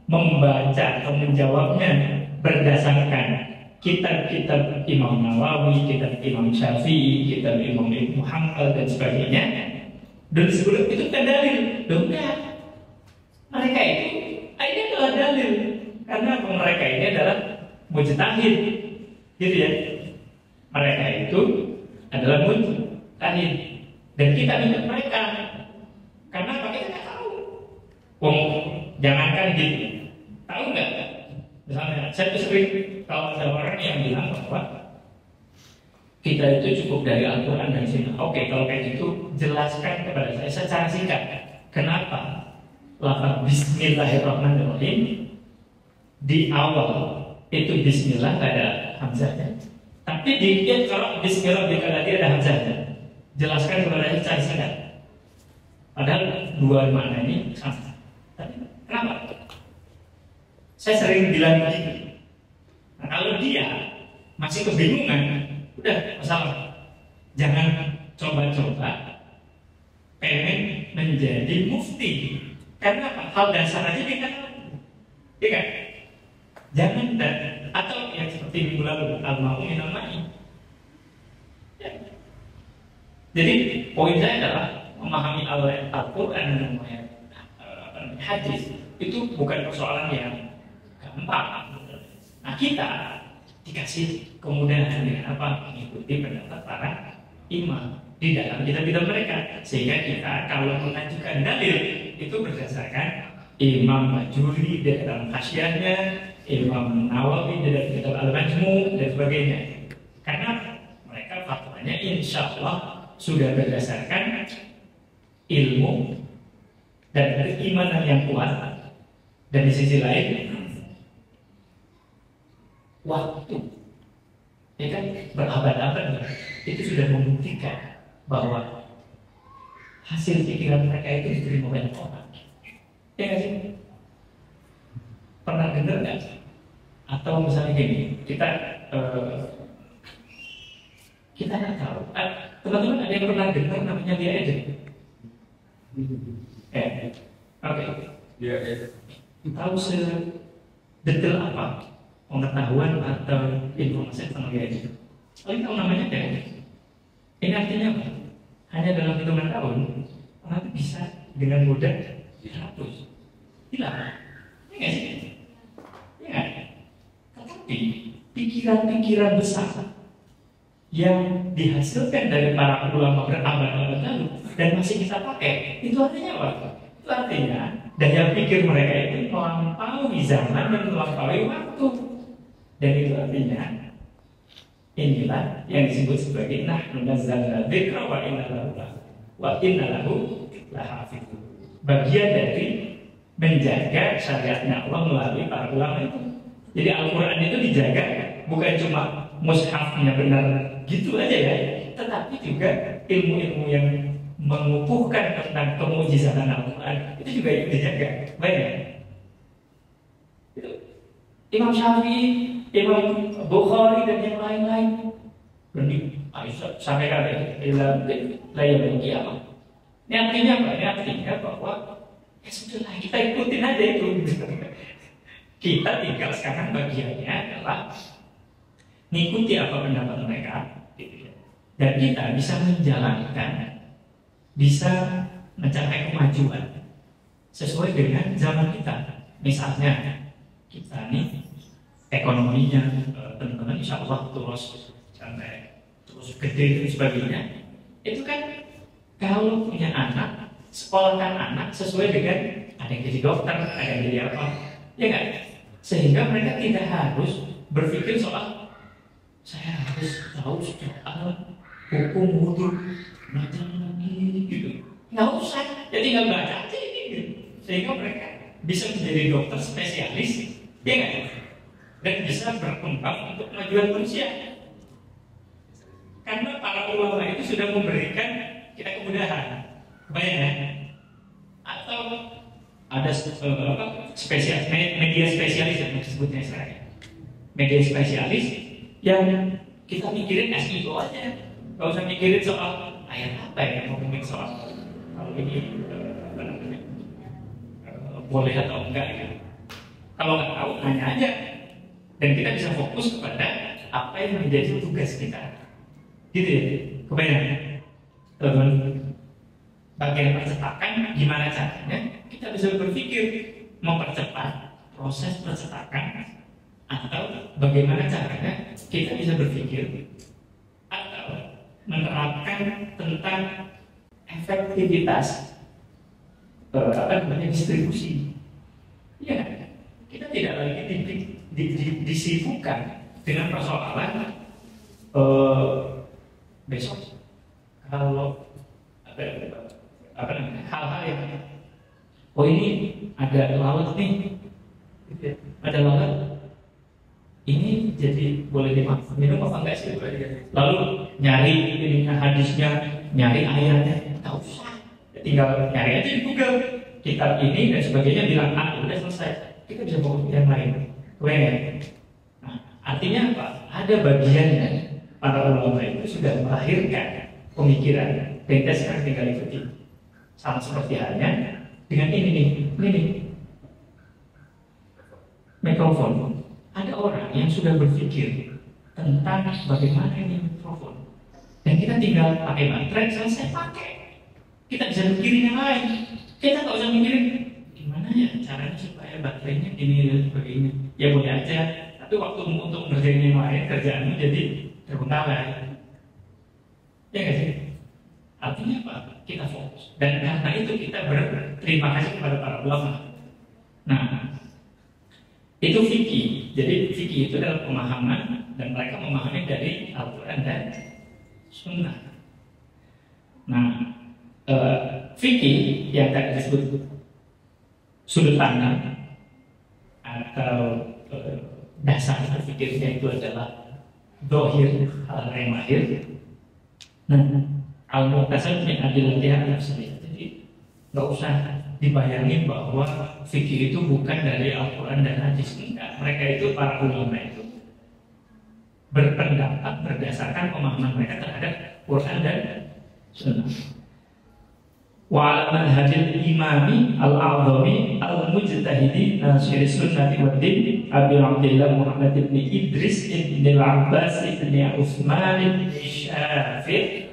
membaca atau menjawabnya berdasarkan kitab-kitab Imam Nawawi, kitab Imam Syafi'i, kitab Imam Ibnu Hanbal dan sebagainya, dan sebelum itu kan dalil, enggak. Mereka itu ini adalah dalil karena mereka ini adalah mujtahid, gitu ya. Mereka itu adalah mujtahid dan kita minta mereka karena kita nggak tahu. Jangankan gitu, tahu nggak? Misalnya saya tuh sering kalau ada orang yang bilang bahwa kita itu cukup dari Al-Quran dan Sunnah. Oke, kalau kayak gitu jelaskan kepada saya secara singkat kenapa lafaz Bismillahirrahmanirrahim di awal itu Bismillah ada hamzahnya, tapi di kalau Bismillah tadi ada hamzahnya. Jelaskan kepada saya secara singkat. Padahal dua makna ini sama. Tapi kenapa? Saya sering bilang begitu. Nah, kalau dia masih kebingungan, udah masalah. Jangan coba-coba pengen menjadi mufti. Karena apa? Hal dasar aja dia kan. Iya kan? Jangan atau yang seperti minggu lalu al-ma'u minal ma'i. Ya. Jadi poin saya adalah memahami Al-Quran dan memahami hadis itu bukan persoalan yang gampang. Nah, kita dikasih kemudahan dengan apa? Mengikuti pendapat para imam di dalam kitab-kitab mereka, sehingga kita kalau mengajukan dalil itu berdasarkan Imam Majuri di dalam Hasyahnya, Imam Nawawi di dalam kitab Al-Majmu dan sebagainya. Karena mereka fatwanya insya Allah sudah berdasarkan ilmu dan keimanan yang kuat. Dan di sisi lain waktu, ya kan, berabad-abad itu sudah membuktikan bahwa hasil pikiran mereka itu diterima banyak orang. Ya nggak sih? Pernah dengar nggak? Atau misalnya gini, kita nggak tahu. Teman-teman ada yang pernah dengar namanya Lia Eden? Oke. Lia Tahu sedetail apa pengetahuan atau informasi tentang Lia Eden? Kalian tahu namanya Lia? Ini artinya apa? Hanya dalam hitungan tahun, orang itu bisa dengan mudah dihapus, hilang. Ini nggak sih? Ya. Tetapi pikiran-pikiran besar yang dihasilkan dari para ulama berabad-abad lalu dan masih kita pakai, itu artinya apa? Itu artinya daya pikir mereka itu melampaui zaman dan melampaui waktu. Dan itu artinya inilah yang disebut sebagai nahnu nazzalna dzikra wa inna lahu lahafizun. Bagian dari menjaga syariatnya Allah melalui para ulama itu. Jadi Al-Quran itu dijaga bukan cuma mushafnya benar gitu aja ya, tetapi juga ilmu-ilmu yang mengukuhkan tentang kemujizatan Al-Quran itu juga dijaga. Banyak. Itu Imam Syafi'i, Imam Bukhari dan yang lain-lain. Sampai kali layak kiamat. Ini artinya apa? Ini artinya bahwa ya sudahlah, kita ikutin aja itu. Kita tinggal sekarang bagiannya adalah ngikuti apa pendapat mereka, dan kita bisa menjalankan, bisa mencapai kemajuan sesuai dengan zaman kita. Misalnya kita nih ekonominya teman-teman insya Allah terus sampai terus gede dan sebagainya. Itu kan kalau punya anak, sekolahkan anak sesuai dengan ada yang jadi dokter, ada yang jadi apa, ya kan? Sehingga mereka tidak harus berpikir soal saya harus tahu soal hukum wudhu, belajar lagi gitu. Nggak usah, ya tinggal baca aja ini gitu. Sehingga mereka bisa menjadi dokter spesialis, ya nggak? Dan bisa berkembang untuk kemajuan manusia. Karena para ulama itu sudah memberikan kita kemudahan, bayangkan. Atau ada media spesialis yang disebutnya sekarang, media spesialis yang kita mikirin SEO aja, nggak usah mikirin soal ayat apa ya, ngomongin soal kalau ini boleh atau enggak ya. Kalau nggak tahu nanya aja, dan kita bisa fokus kepada apa yang menjadi tugas kita, gitu ya. Kebayang teman, bagian percetakan gimana caranya kita bisa berpikir mempercepat proses percetakan, atau bagaimana caranya kita bisa berpikir atau menerapkan tentang efektivitas distribusi. Ya, kita tidak lagi disibukkan dengan persoalan besok kalau hal-hal yang ini ada lalat nih, ada lalat ini jadi boleh diminum apa enggak sih? Lalu nyari ininya, hadisnya, nyari ayatnya, nggak usah, tinggal nyari aja di Google kitab ini dan sebagainya, bilang udah selesai, kita bisa fokus yang lain. Nah, artinya apa? Ada bagiannya para ulama itu sudah melahirkan pemikiran, dan kita sekarang tinggal ikuti. Sama seperti halnya dengan ini mikrofon. Ada orang yang sudah berpikir tentang bagaimana ini mikrofon, dan kita tinggal pakai baterai, selesai pakai. Kita bisa mikirin yang lain. Kita nggak usah mikirin gimana ya caranya supaya baterainya ini dan sebagainya. Ya boleh aja, tapi waktu untuk ngerjain yang lain, kerjaanmu jadi terbengkalai. Ya nggak sih? Artinya apa? Kita fokus. Dan karena itu kita berterima kasih kepada para ulama. Nah, itu fikih. Jadi fikih itu adalah pemahaman, dan mereka memahami dari Al-Quran dan Sunnah. Nah, fikih yang tadi disebut sudut pandang atau dasar berpikirnya itu adalah dohir, hal yang lahir. Nah, al-muqtasab min adillatiha al-nafsiyah. Jadi nggak usah dibayangin bahwa fikih itu bukan dari Al-Quran dan hadis. Enggak, mereka itu para ulama itu berpendapat berdasarkan pemahaman mereka terhadap Quran dan Sunnah. Wa ala manhajil imami al-a'zami al-mujtahidi nasir sunnati wa din Abi Abdillah Muhammad ibn Idris ibn al-Abbas ibn Uthman ibn Syafi'i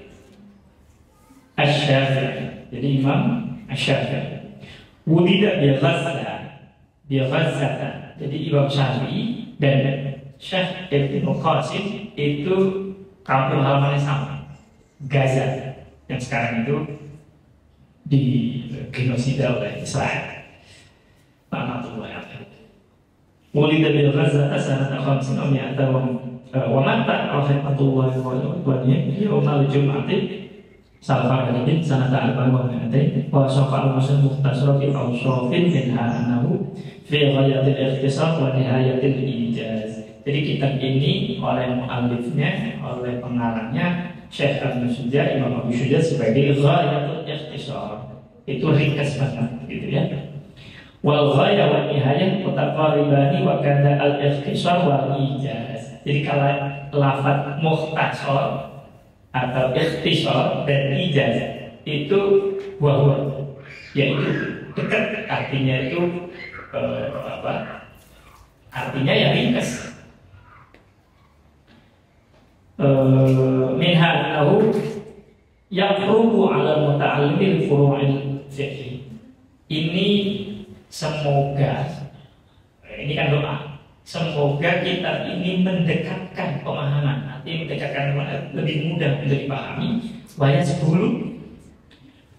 Asy-Syafi'i. Jadi Imam Asy-Syafi'i wulida bi Ghazzah. Jadi Imam Syafi'i dan Syekh Ibnu Qasim itu kampung halamannya sama, Gaza, yang sekarang itu di genosida oleh Israel. Wulida bi Ghazzah sanata 50 wa mata rahimahullah wa yawmal jum'ati Salafar Hadin sanata arba'in wa mi'atain wa syafa al-muslim mukhtasara fi awsafin minha annahu fi ghayatil ikhtisar wa nihayatil ijaz. Jadi kitab ini oleh mu'allifnya, oleh pengarangnya Syekh Abu Suja, Imam Abu Suja sebagai ghayatul ikhtisar. Itu ringkas banget gitu ya. Wal ghaya wa nihayah mutaqaribani wa kadza al-ikhtisar wal ijaz. Jadi kalau lafaz mukhtasar atau ikhtisar dan ijaz itu bahwa yaitu dekat, artinya itu artinya ya ringkas. Minha annahu yaqrubu ala muta'allimil furu'il fiqh. Ini semoga, ini kan doa, semoga kita ini mendekatkan pemahaman, artinya mendekatkan lebih mudah untuk dipahami. Bayat 10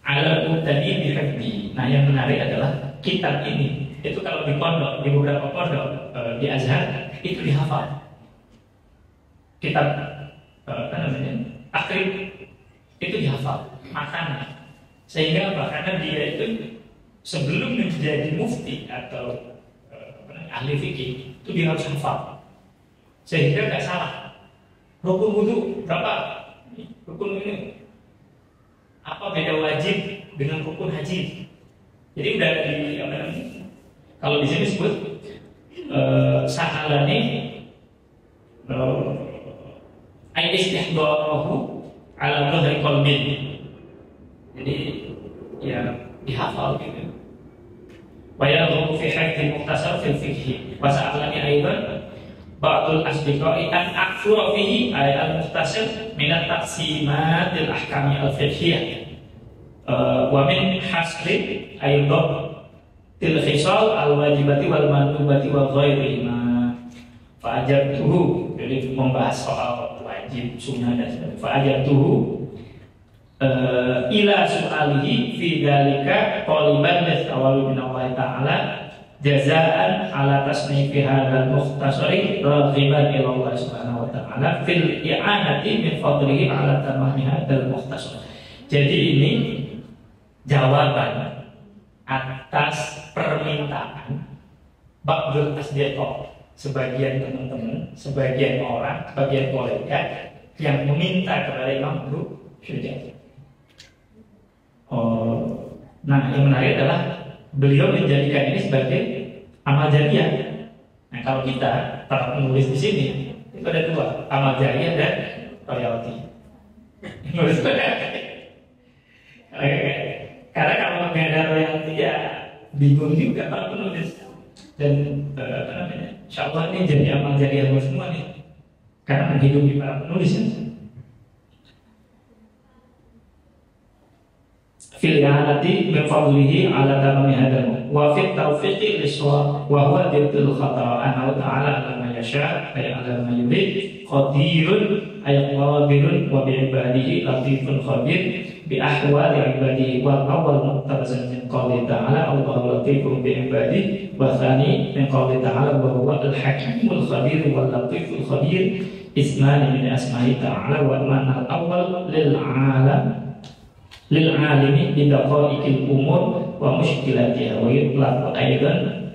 ala tadi dihafdi. Nah, yang menarik adalah kitab ini itu kalau di pondok, di beberapa pondok di Azhar itu dihafal. Kitab takrib itu dihafal, matanya. Sehingga apa? Karena dia itu sebelum menjadi mufti atau ahli fikih itu dia harus hafal, sehingga nggak salah. Rukun wudu berapa? Rukun ini apa beda wajib dengan rukun haji? Jadi udah di kalau di sini disebut sa'alani ay istihdarahu ala dhahri qalbi. Jadi ya dihafal gitu. Wa yadhuru fi hadthi mukhtasar fil fiqh. Wa sa'alani aidan ba'dul asdiqai an akthura fihi ay al-mukhtasar min at-taqsimat al-ahkam al-fiqhiyah. Wa min hasri aidan til khisal al-wajibati wal mandubati wa ghairihima. Fa ajabtuhu, jadi membahas soal wajib, sunnah dan sebagainya. Fa ajabtuhu ila su'alihi fi dzalika qaliban yastawalu min Allah Ta'ala jazaan ala tasnifi hadzal mukhtasari raghiban ila Allah Subhanahu wa Ta'ala fil i'anati min fadlihi ala tamami hadzal mukhtasar. Jadi ini jawaban atas permintaan ba'dul asdiqah, sebagian teman-teman, sebagian orang, sebagian kolega yang meminta kepada Imam Abu Syuja. Nah, yang menarik adalah beliau menjadikan ini sebagai amal jariah. Nah, kalau kita para penulis di sini itu ada dua, amal jariah dan royalti. Karena kalau nggak ada royalti ya bingung juga para penulis. Dan insya Allah ini jadi amal jariah buat semua nih, karena menghidupi para penulis ya. Fil i'anati min fadlihi ala tamami hadamu wa fit taufiqi liswa wa huwa dibtul khata anhu ta'ala ala ma yasha ay ala ma yurid qadirun ay qadirun wa bi ibadihi latifun khabir bi ahwali ibadihi wal awwal muqtabazan min qawli ta'ala Allahu latifun bi ibadihi wa thani min qawli ta'ala wa huwa al-hakimul khabir wal latiful khabir ismani min asma'i ta'ala wa ma'na al-awwal lil alam lil alimi bi daqaiqil umur wa mushkilatiha wa yutlaqu aidan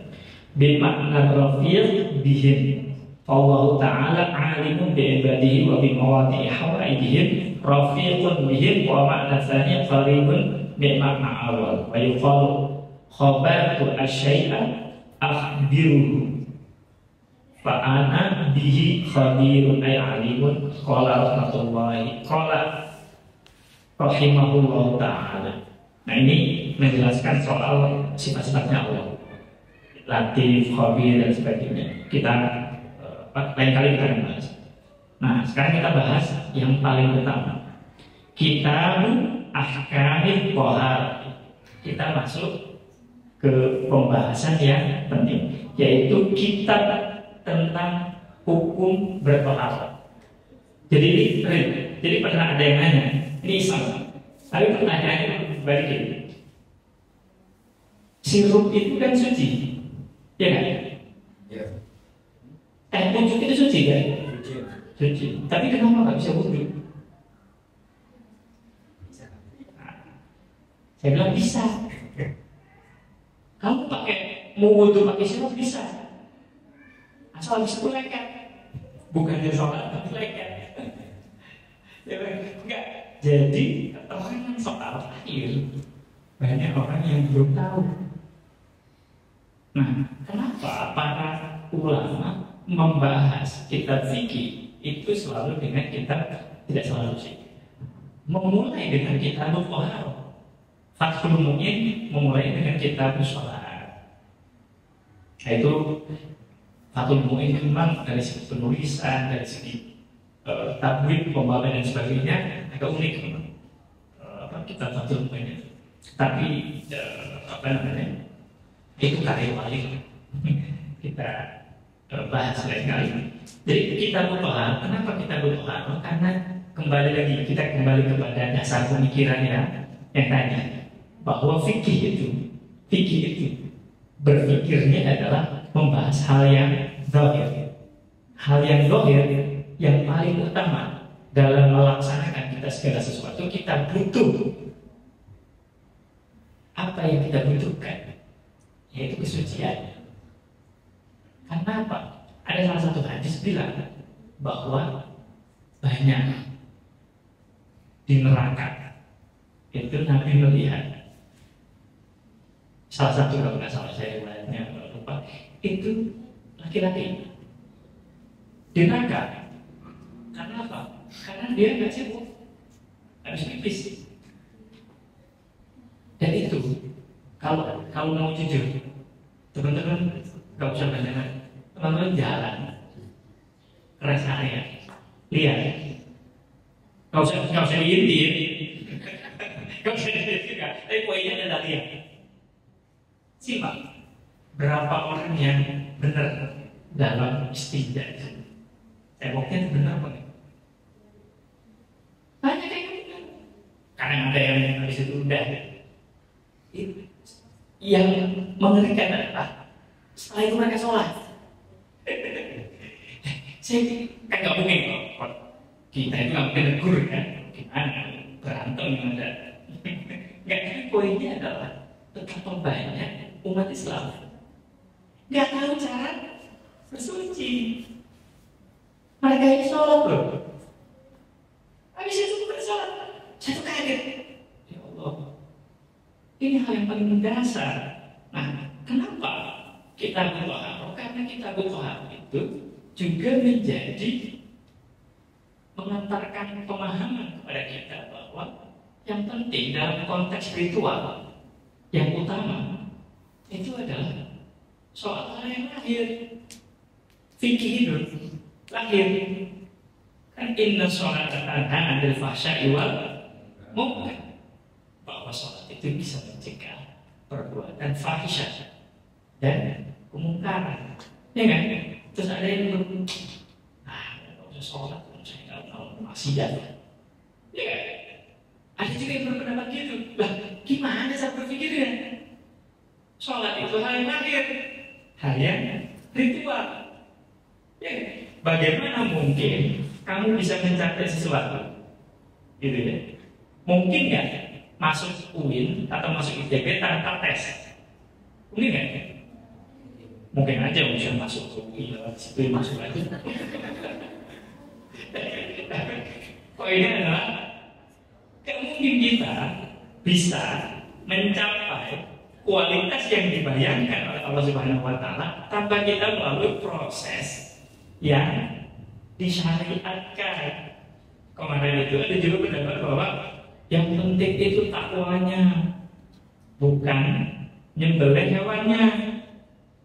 bi ma'na rafiq bihim. Allah Ta'ala alimun bi ibadihi wa bi mawadi'i hawaidihim rafiqun bihim wa ma'na tsani qaribun bi ma'na awal wa yuqalu khabartu asy-syai'a akhbiruhu fa ana bihi khabirun ay alimun qala rahmatullahi qala rahimahullah ta'ala. Nah, ini menjelaskan soal sifat-sifatnya Allah, latif, khabir dan sebagainya. Kita lain kali kita akan bahas. Nah, sekarang kita bahas yang paling pertama, Kitab Ahkamit Thahar. Kita masuk ke pembahasan yang penting, yaitu kitab tentang hukum bertoharoh. Jadi pernah ada yang nanya, ini Islam, tapi pertanyaannya balik ini, sirup itu kan suci, ya kan? Ya. Pucuk itu suci kan? Suci. Tapi kenapa nggak bisa wudhu? Saya bilang bisa. Kamu mau wudhu pakai sirup bisa, asal bisa lekat. Bukannya sholat tapi lekat. Ya enggak. Jadi keterangan soal air banyak orang yang belum tahu. Nah, kenapa para ulama membahas kitab fikih itu selalu dengan kitab, tidak selalu sih, memulai dengan kitab Thahar. Fathul Mu'in memulai dengan kitab sholat. Nah, itu Fathul Mu'in memang dari segi penulisan, dari segi tabwid, pembahasan dan sebagainya agak unik memang kitab Fathul Mu'in itu. Tapi itu karya wali. Kita bahas lain kali. Jadi kita Thahar, kenapa kita Thahar? Karena kembali lagi kita kembali kepada dasar pemikirannya yang tadi, bahwa fikih itu berpikirnya adalah membahas hal yang zahir, yang paling utama dalam melaksanakan kita segala sesuatu. Kita butuh apa yang kita butuhkan, yaitu kesucian. Karena apa? Ada salah satu hadis bilang bahwa banyak di neraka itu Nabi melihat salah satu, kalau nggak salah saya riwayatnya lupa, itu laki-laki di neraka. Karena apa? Karena dia nggak sibuk, habis pipis. Dan itu kalau mau jujur, teman-teman nggak usah banyak, teman-teman jalan ke rest area, lihat, nggak usah diintip, nggak usah diintip juga, tapi poinnya adalah lihat, simak berapa orang yang benar dalam istinja. Temboknya itu benar banget. Banyak yang benar. Kadang ada yang habis itu udah. Yang mengerikan adalah setelah itu mereka sholat. Saya kan nggak mungkin kok. Kita itu nggak mungkin negur kan? Gimana? Berantem ada. Nggak. Poinnya adalah betapa banyak umat Islam nggak tahu cara bersuci. Mereka ini sholat loh. Habis itu bersolat, saya tuh kaget. Ya Allah, ini hal yang paling mendasar. Nah, kenapa kita berdoa? Karena kita berdoa itu juga menjadi mengantarkan pemahaman kepada kita bahwa yang penting dalam konteks ritual yang utama itu adalah soal hal yang lahir, fikih hidup lahir. Kan inna sholata tanha 'anil fahsya'i wal munkar, bahwa sholat itu bisa mencegah perbuatan fahisyah dan kemungkaran, ya kan? Terus ada yang nggak usah sholat, saya nggak mau maksiat, ya kan? Ada juga yang berpendapat gitu. Lah, gimana saya berpikirnya? Sholat itu hal yang lahir, hal yang ritual, ya kan? Bagaimana mungkin kamu bisa mencapai sesuatu, gitu ya? Mungkin nggak masuk UIN atau masuk ITB tanpa tes? Mungkin nggak? Mungkin aja bisa masuk UIN lewat situ masuk aja. Poinnya adalah mungkin kita bisa mencapai kualitas yang dibayangkan oleh Allah Subhanahu Wa Taala tanpa kita melalui proses yang disyariatkan. Kemarin itu ada juga pendapat bahwa yang penting itu takwanya, bukan nyembelih hewannya.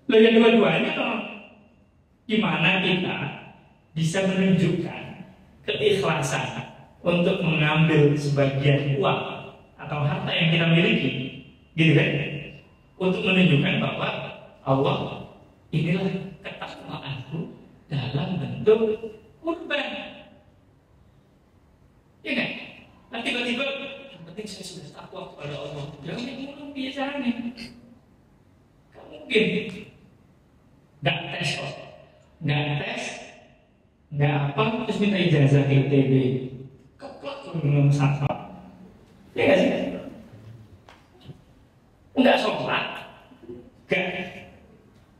Loh, yang dua-duanya loh. Gimana kita bisa menunjukkan keikhlasan untuk mengambil sebagian uang atau harta yang kita miliki, gitu kan? Untuk menunjukkan bahwa Allah, inilah ketakwaanku dalam bentuk kurban, ya kan? Nah, tiba-tiba yang penting saya sudah takwa kepada Allah. Jangan ngomong biasanya. Gak mungkin. Gak tes kok. Gak tes. Gak apa. Terus minta ijazah ke ITB. Keplak ngomong satwa. Ya gak sih? Enggak sholat. Gak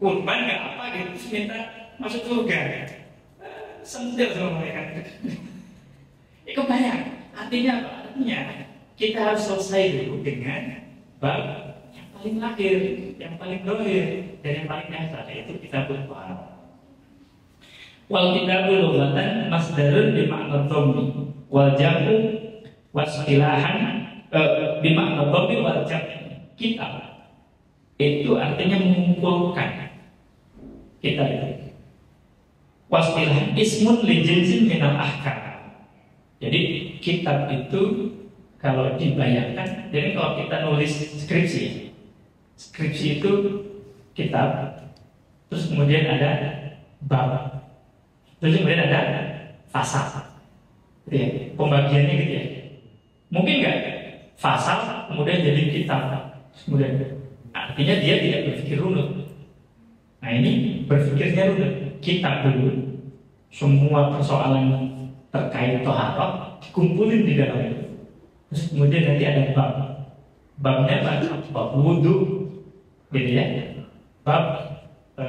kurban. Gak apa gitu. Terus minta masuk surga. Sentil sama mereka. Itu banyak. Artinya apa? Artinya kita harus selesai dulu dengan bab yang paling lahir, yang paling dohir, dan yang paling dasar, yaitu kita berdoa. Wal kitabu lughatan masdarun bimakna dhammi wal jam'u wasilahan bimakna dhammi wal jam'i. Kitab itu artinya mengumpulkan. Kitab itu wasilahan ismun li jinsin minal ahkam. Jadi kitab itu kalau dibayangkan, jadi kalau kita nulis skripsi itu kitab, terus kemudian ada bab, terus kemudian ada fasal, gitu ya, pembagiannya gitu ya. Mungkin nggak fasal kemudian jadi kitab, kemudian artinya dia tidak berpikir runut. Nah ini berpikirnya runut, kitab dulu, semua persoalan terkait toharoh dikumpulin di dalam itu. Terus kemudian nanti ada bab. Babnya apa? Bab wudhu, gitu ya. Bab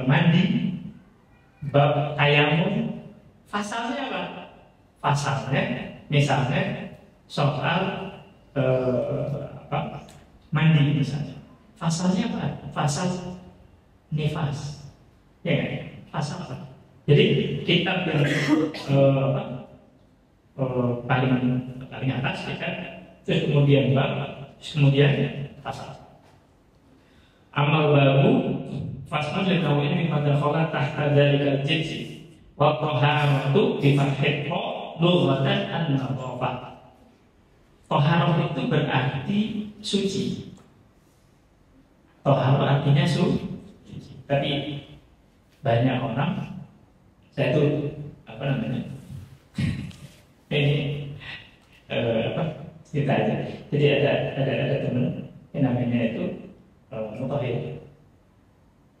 mandi, bab tayamum. Fasalnya apa? Fasalnya misalnya soal mandi misalnya. Fasalnya apa? Fasal nifas. Ya kan? Fasal apa? Jadi kitab yang paling atas ya kan? Terus kemudian bab, kemudian fasal. Amal babu fasal li naw'in mimma dakhala tahta dzalikal jinsi wa taharatu bi fathil ra lughatan an-nadhafah. Taharah itu berarti suci. Taharah artinya suci. Tapi banyak orang, saya itu ini cerita aja. Jadi ada teman yang namanya itu mutahhir.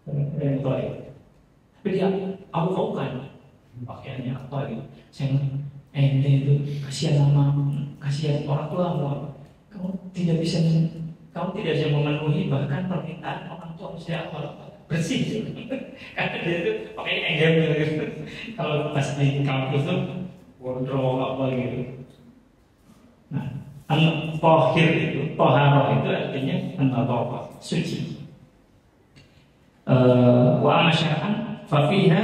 Tapi dia aku kan pakaiannya apa gitu. Saya ente itu kasihan orang tua kamu tidak bisa memenuhi bahkan permintaan orang tua saya bersih. Karena dia itu pakai enggel gitu. Kalau pas di kampus tuh wardrobe apa gitu. Nah, an-tahir itu, taharah itu artinya an-nadhafah, suci. Wa amma syar'an fa fiha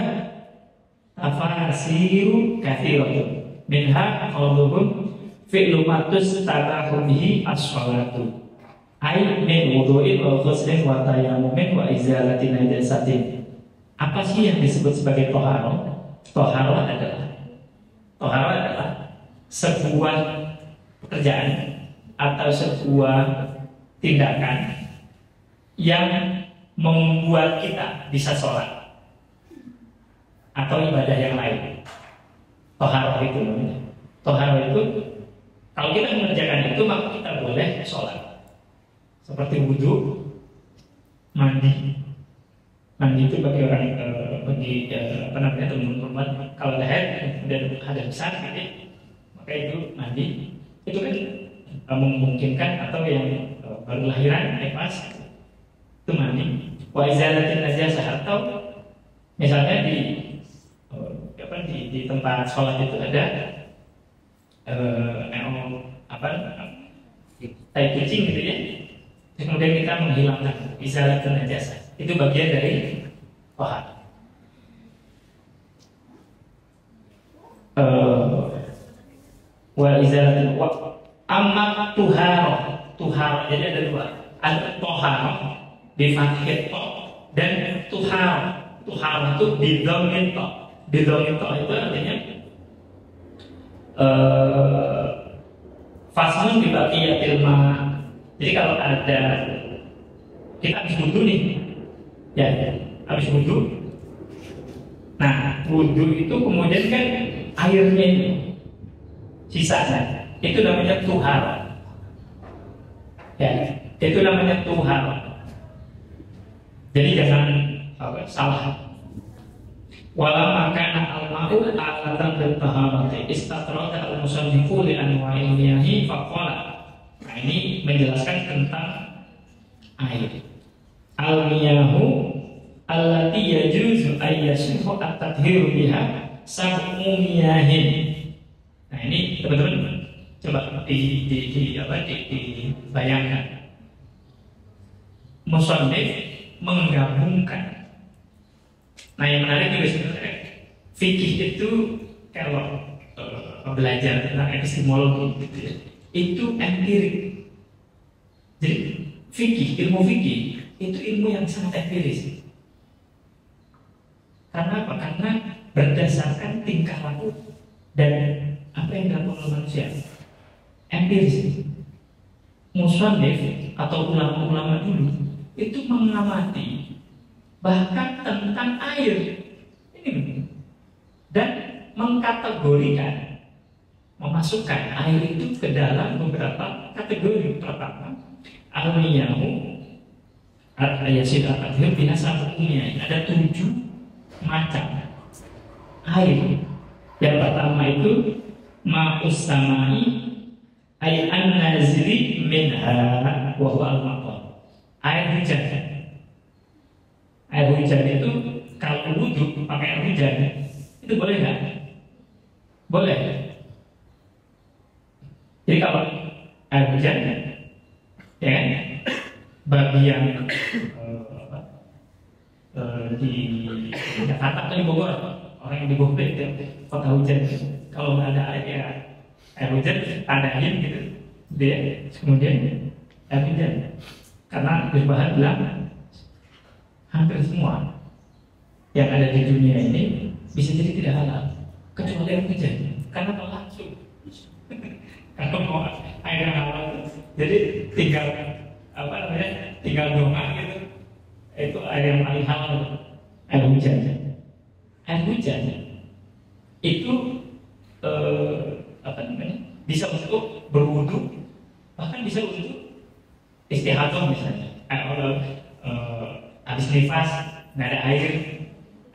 tafasiru katsiratun. Minha qawluhum fi'lu matus tatahu bihi as-shalatu. Ai min wudu'in wa ghuslin wa tayammumin wa izalati najasatin. Apa sih yang disebut sebagai taharah? Taharah adalah sebuah pekerjaan atau sebuah tindakan yang membuat kita bisa sholat atau ibadah yang lain. Taharah itu namanya. Taharah itu kalau kita mengerjakan itu maka kita boleh sholat. Seperti wudhu, mandi itu bagi orang teman-teman kalau ada haid dan ada besar gitu, maka itu mandi itu kan memungkinkan atau yang baru lahiran nifas itu mandi. Wa izalatin najasah atau misalnya di tempat sholat itu ada tai kucing gitu ya. Kemudian kita menghilangkan izalatin najasah. Itu bagian dari taharah. Wa izalatin wa amma tuharah jadi ada dua. Ada taharah bi fathil ta dan tuharah itu bidhammin ta. Bidhammin ta itu artinya faslun bi baqiyatil ma. Jadi kalau ada kita habis wudhu nih, ya habis wudhu. Nah wudhu itu kemudian kan airnya ini sisanya itu namanya tuharah. Ya itu namanya tuharah. Jadi jangan salah. Walau makana al-ma'u alatan bertaharati istatrada al-musannifu li anwa'il miyahi faqala. Nah ini menjelaskan tentang air. Al-miyahu allati yajuzu ayyasihu at-tadhiru biha sab'u miyahin. Nah ini teman-teman coba dibayangkan. Musannif menggabungkan. Nah yang menarik juga sebenarnya fikih itu kalau belajar tentang epistemologi gitu ya, itu empirik. Jadi ilmu fikih itu ilmu yang sangat empiris. Karena apa? Karena berdasarkan tingkah laku dan apa yang dilakukan oleh manusia. Empiris. Musannif atau ulama-ulama dulu itu mengamati bahkan tentang air ini dan mengkategorikan, memasukkan air itu ke dalam beberapa kategori. Pertama, al-miyahu al-yasid al-adhir binasa umumnya ada 7 macam air. Yang pertama itu ma'us samai ay an-nazili minha wa huwa al-matar. Air hujan. Air hujan itu kalau wudhu pakai air hujan itu boleh nggak? Boleh. Jadi kalau air hujan, ya kan, bagi yang di Jakarta atau di Bogor, orang yang di Bogor itu kota hujan, kalau nggak ada air hujan, tandain gitu, dia kemudian air hujan, karena berbahan bilang hampir semua yang ada di dunia ini bisa jadi tidak halal kecuali air hujan, karena langsung. Kalau mau air yang halal, jadi tinggal tinggal doa gitu. Itu air yang paling halal, air hujan. Air hujan itu bisa untuk berwudu, bahkan bisa untuk istihadah misalnya. Habis nifas nggak ada air,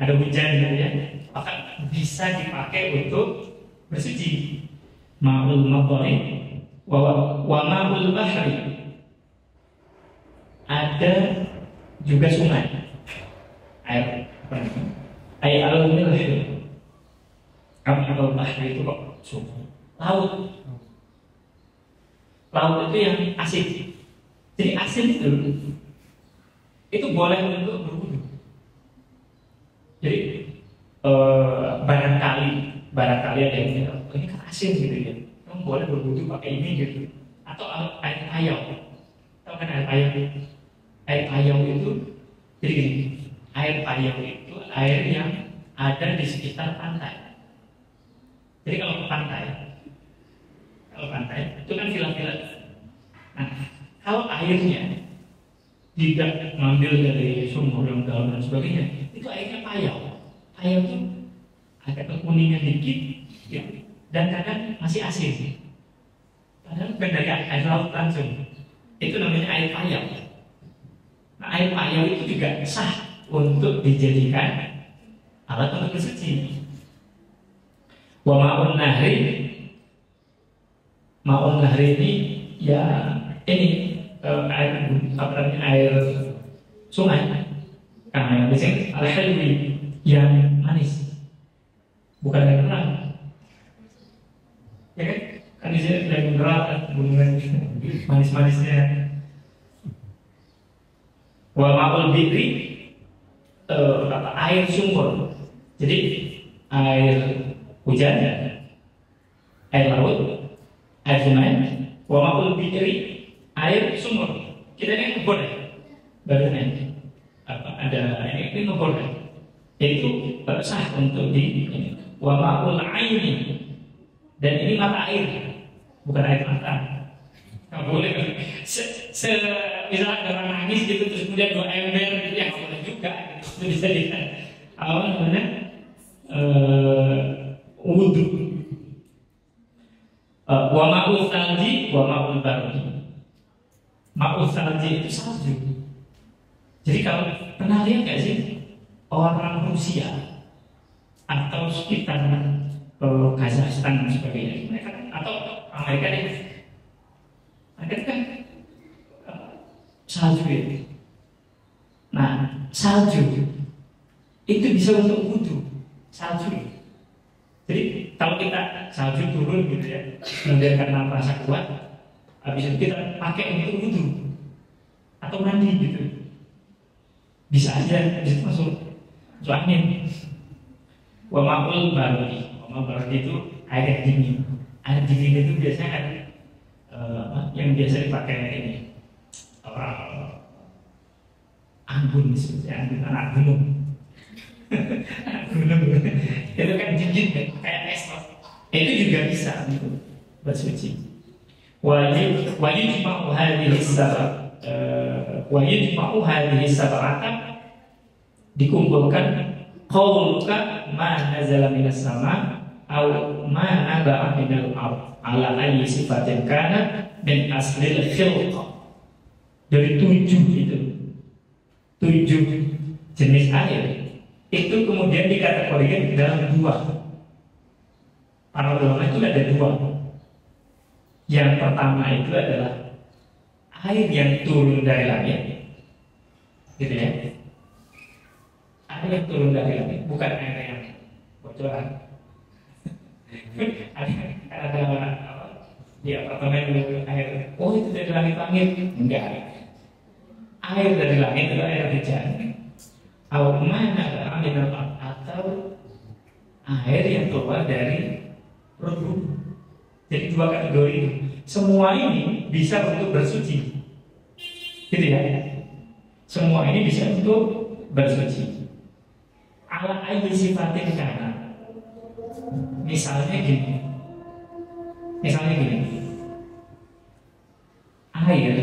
ada hujan gitu ya, maka bisa dipakai untuk bersuci. Ma'ul mabari wa ma'ul bahri, ada juga sungai, air al-milh. Al bahri itu kok sungai, laut itu yang asin. Jadi asin itu boleh untuk berwudu. Jadi barangkali ada yang bilang, ini kan asin gitu ya, kamu boleh berwudu pakai ini gitu. Atau air payau, tahu kan air payau? Air payau itu, jadi gini, air payau itu air yang ada di sekitar pantai. Jadi kalau pantai itu kan villa-villa. Nah, kalau airnya tidak mengambil dari sumur yang dalam dan sebagainya, itu airnya payau. Payau itu agak kekuningan dikit, ya, dan kadang masih asin. Padahal bukan dari air laut langsung. Itu namanya air payau. Nah, air payau itu juga sah untuk dijadikan alat untuk bersuci. Wa ma'un nahri ini ya ini air sungai. Karena biasanya al-halwi yang manis, bukan air mineral. Ya kan? Kan di sini air mineral kan gunungan manis-manisnya. Wa ma'ul bi'ri air sumur. Jadi air hujan, air laut, air sungai. Wa ma'ul bi'ri air sumur. Kita ini ngebor ya, badannya ada ini ngebor ya. Itu sah untuk di wa ma'ul aini, dan ini mata air, bukan air mata. Nggak boleh kan? Misalnya orang nangis gitu terus kemudian 2 ember gitu, ya nggak boleh juga. Itu bisa wudhu. Wa ma'ul salji wa ma'ul bardi. Ma'ul salji itu salju. Jadi kalau pernah lihat nggak sih orang Rusia atau sekitar Kazakhstan dan sebagainya, mereka atau Amerika deh, mereka kan salju itu. Nah, salju itu bisa untuk wudhu, salju. Jadi kalau kita salju turun gitu ya, kemudian karena merasa kuat, habis itu kita pakai untuk wudhu atau mandi gitu, bisa aja bisa masuk angin. Wa ma'ul bardi, itu air yang dingin. Air dingin itu biasanya kan yang biasa dipakai ini anggun, misalnya anak gunung. Gunung itu kan dingin kan, kayak es. Itu juga bisa untuk bersuci. Wajib ma'u hadhihi sab'atan, dikumpulkan qauluka ma nazala minas sama au ma naba'a minal ard ala ayyi sifatin kana min aslil khilqah. Dari 7 jenis air itu kemudian dikategorikan dalam 2. Para ulama itu ada 2. Yang pertama itu adalah air yang turun dari langit, gitu ya. Air yang turun dari langit, bukan air yang bocoran. ada apa, di apartemen air, oh itu dari langit-langit, enggak. Air dari langit itu air hujan. Mana atau air yang keluar dari perut bumi. Jadi dua kategori itu. Semua ini bisa untuk bersuci, gitu ya. Semua ini bisa untuk bersuci. Ala ayyi sifatin kana. Misalnya gini. Air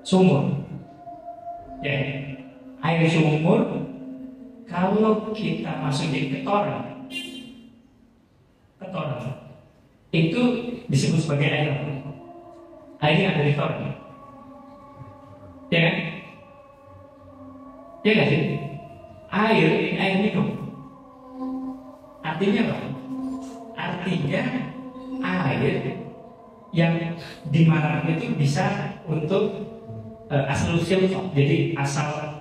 sumur. Ya, air sumur kalau kita masukin ke toren, itu disebut sebagai air apa? Air yang ada di toren. Ya kan? Ya nggak sih? Air minum. Artinya apa? Artinya air yang dimana itu bisa untuk asal usul, jadi asal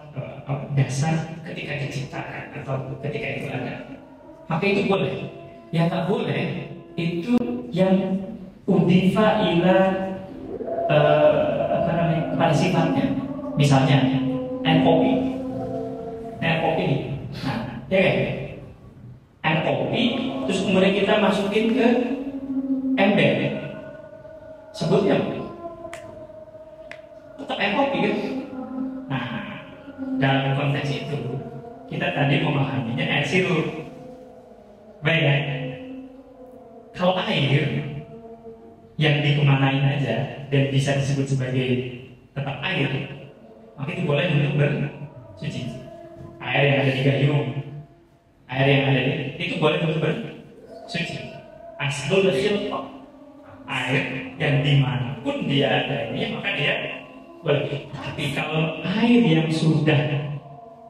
dasar ketika diciptakan atau ketika itu ada, maka itu boleh. Yang tak boleh itu yang udifa ila pada sifatnya. Misalnya air kopi nih. Nah, ya kan? Air kopi terus kemudian kita masukin ke ember, sebutnya apa? Tetap air kopi kan? Nah, dalam konteks itu kita tadi memahaminya air sirup. Baik kan? Kalau air yang dikemanain aja dan bisa disebut sebagai tetap air, maka itu boleh untuk bersuci. Air yang ada di gayung, air yang ada itu boleh untuk bersuci. Aslul khilqah, air yang dimanapun dia ada ini, maka dia boleh. Tapi kalau air yang sudah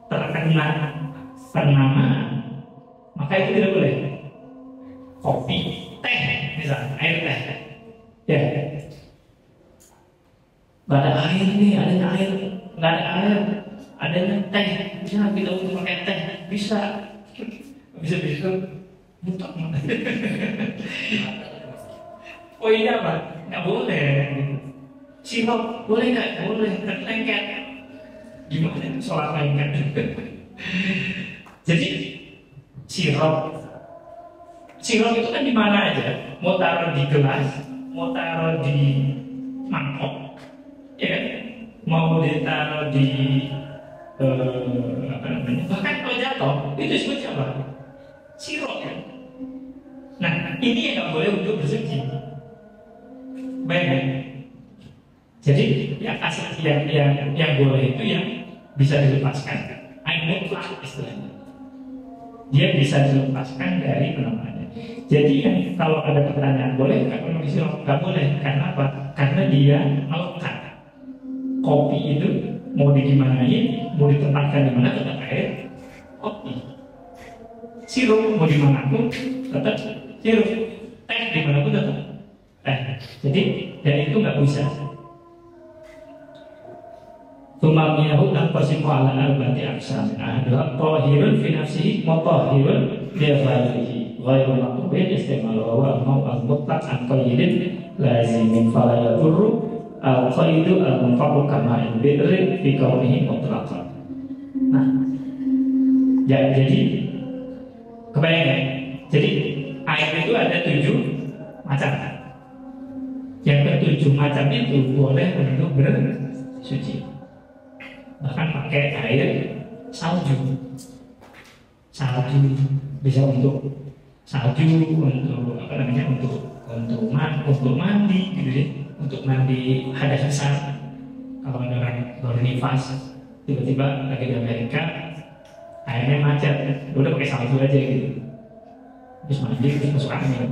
terkena penamaan, maka itu tidak boleh. Kopi, teh, misalnya air teh, ya. Gak ada air nih, adanya air, gak ada air, adanya teh. Bisa kita untuk pakai teh, bisa mutok. Oh iya Pak, nggak boleh. Sirup boleh nggak? Boleh, lengket. Gimana itu soal lengket? Jadi sirup itu kan di mana aja? Mau taruh di gelas, mau taruh di mangkok, ya kan? Mau ditaruh di bahkan kalau jatuh itu disebut apa? Sirup kan? Nah ini yang nggak boleh untuk bersuci. Baik. Jadi yang asal yang boleh itu yang bisa dilepaskan. Air mutlak istilahnya. Dia bisa dilepaskan dari penamanya. Jadi yang kalau ada pertanyaan boleh nggak kalau disirup? Nggak boleh. Karena apa? Karena dia melekat. Kopi itu mau digimanain, mau ditempatkan di mana tetap air kopi. Sirup mau dimanapun tetap sirup. Teh dimanapun tetap teh. Jadi dan itu nggak bisa. Tumamiyahu dan persimu ala arba'ati aqsam. Ahadha tahirun fi nafsihi mutahhirun li ghayrihi. Ghairu maqbul istimalu wa ma'al mutlaq an qayyidin lazimin fala yadurru al qaidu al munfaqu kama in bidri fi kaunihi mutlaqan. Nah, ya, jadi kebayang ya? Jadi air itu ada 7 macam. Yang ke-7 macam itu boleh untuk bersuci. Bahkan pakai air salju bisa untuk salju, untuk apa namanya, untuk mandi gitu ya, untuk mandi hadas besar. Kalau ada orang baru nifas tiba-tiba lagi di Amerika airnya macet, udah pakai salju aja gitu, terus mandi terus masuk angin.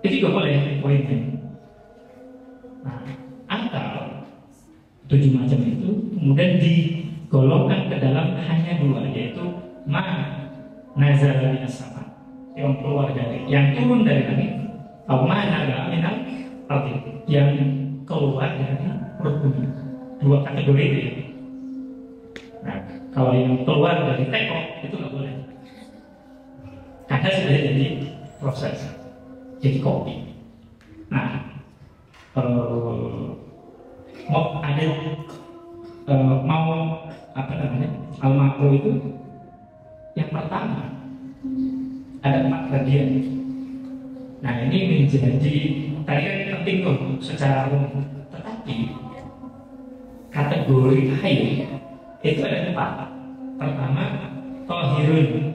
Itu juga boleh poinnya. Nah, atau 7 macam itu kemudian digolongkan ke dalam hanya 2, yaitu ma nazala minas sama, yang keluar dari, yang turun dari langit, atau ma nazala minal Oke, yang keluar dari perut bumi. Dua kategori itu ya. Nah, kalau yang keluar dari teko itu nggak boleh. Karena sudah jadi proses, jadi kopi. Nah, mau ada mau apa namanya al-makro itu yang pertama ada 4 bagian. Nah ini menjadi tadi kan penting tuh secara umum, tetapi kategori air itu ada 4. Pertama tohirun,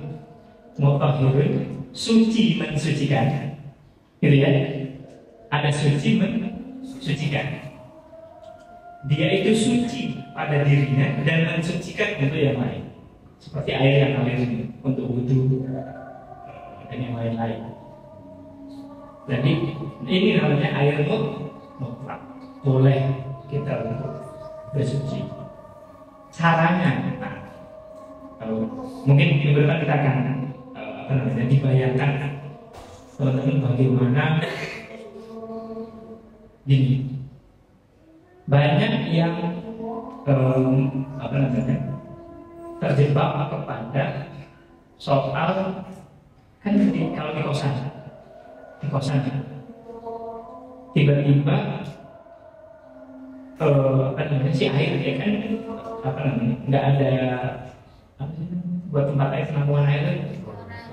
mutahhirun, suci mensucikan, gitu ya. Ada suci mensucikan. Dia itu suci pada dirinya dan mensucikan untuk yang lain. Seperti air yang ngalir untuk wudhu dan yang lain-lain. Jadi ini namanya air mutlak, boleh kita untuk bersuci. Caranya, mungkin minggu depan kita akan dibayangkan teman-teman bagaimana gini. Banyak yang terjebak kepada soal kan kalau di kosan tiba-tiba si air ya kan nggak ada buat tempat air penampungan air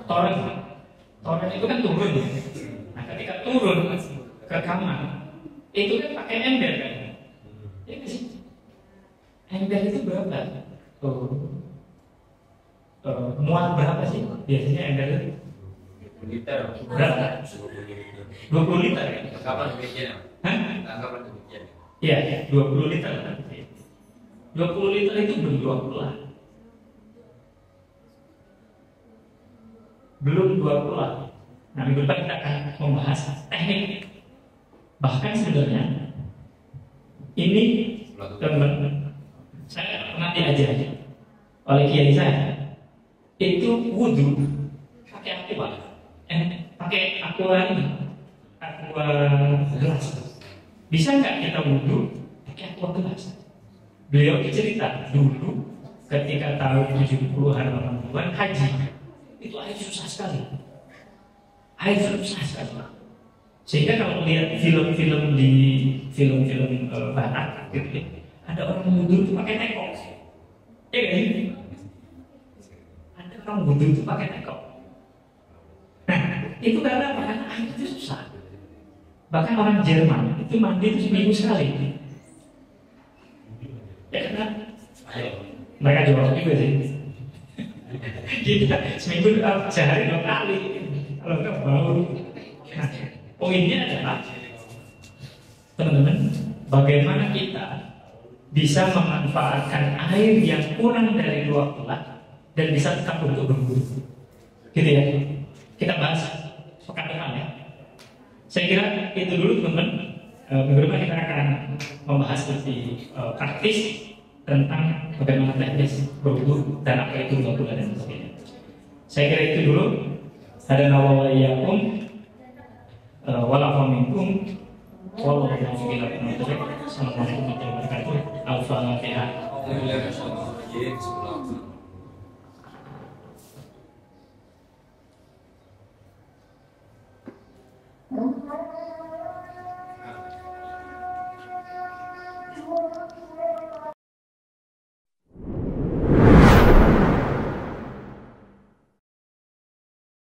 toren itu kan turun. Nah ketika turun ke kamar itu kan pakai ember kan. Ya sih. Ember itu berapa? Muat berapa sih? Biasanya ember itu 20 liter. Berapa? 20 liter ya? Kapan demikian? Hah? Kapan demikian? Iya, 20 liter. 20 liter itu belum 2 bulan. Belum 2 bulan. Nah, minggu depan kita akan membahas teknik. Bahkan sebenarnya ini teman-teman saya pernah diajari oleh kiai saya itu wudhu pakai aqua gelas. Bisa nggak kita wudhu pakai aqua gelas? Beliau cerita dulu ketika tahun 70-an 80-an haji itu air susah sekali. Sehingga kalau lihat film-film di film-film barat gitu ya, ada orang wudhu itu pakai teko. Ya kan? Ada orang wudhu itu pakai teko. Nah, itu karena apa? Karena air itu susah. Bahkan orang Jerman itu mandi itu seminggu sekali. Ya karena mereka jawab juga sih. Kita seminggu sehari 2 kali. Kalau enggak bau. Nah, poinnya adalah teman-teman, bagaimana kita bisa memanfaatkan air yang kurang dari 2 bulan dan bisa tetap untuk berwudu. Gitu ya. Kita bahas pekan depan ya. Saya kira itu dulu teman-teman. Minggu depan kita akan membahas lebih praktis tentang bagaimana teknis berwudu dan apa itu 2 bulan dan sebagainya. Saya kira itu dulu. Ada nawawiyakum walafaminkum wallahu a'lam. Assalamualaikum warahmatullahi wabarakatuh. Al-Fatihah.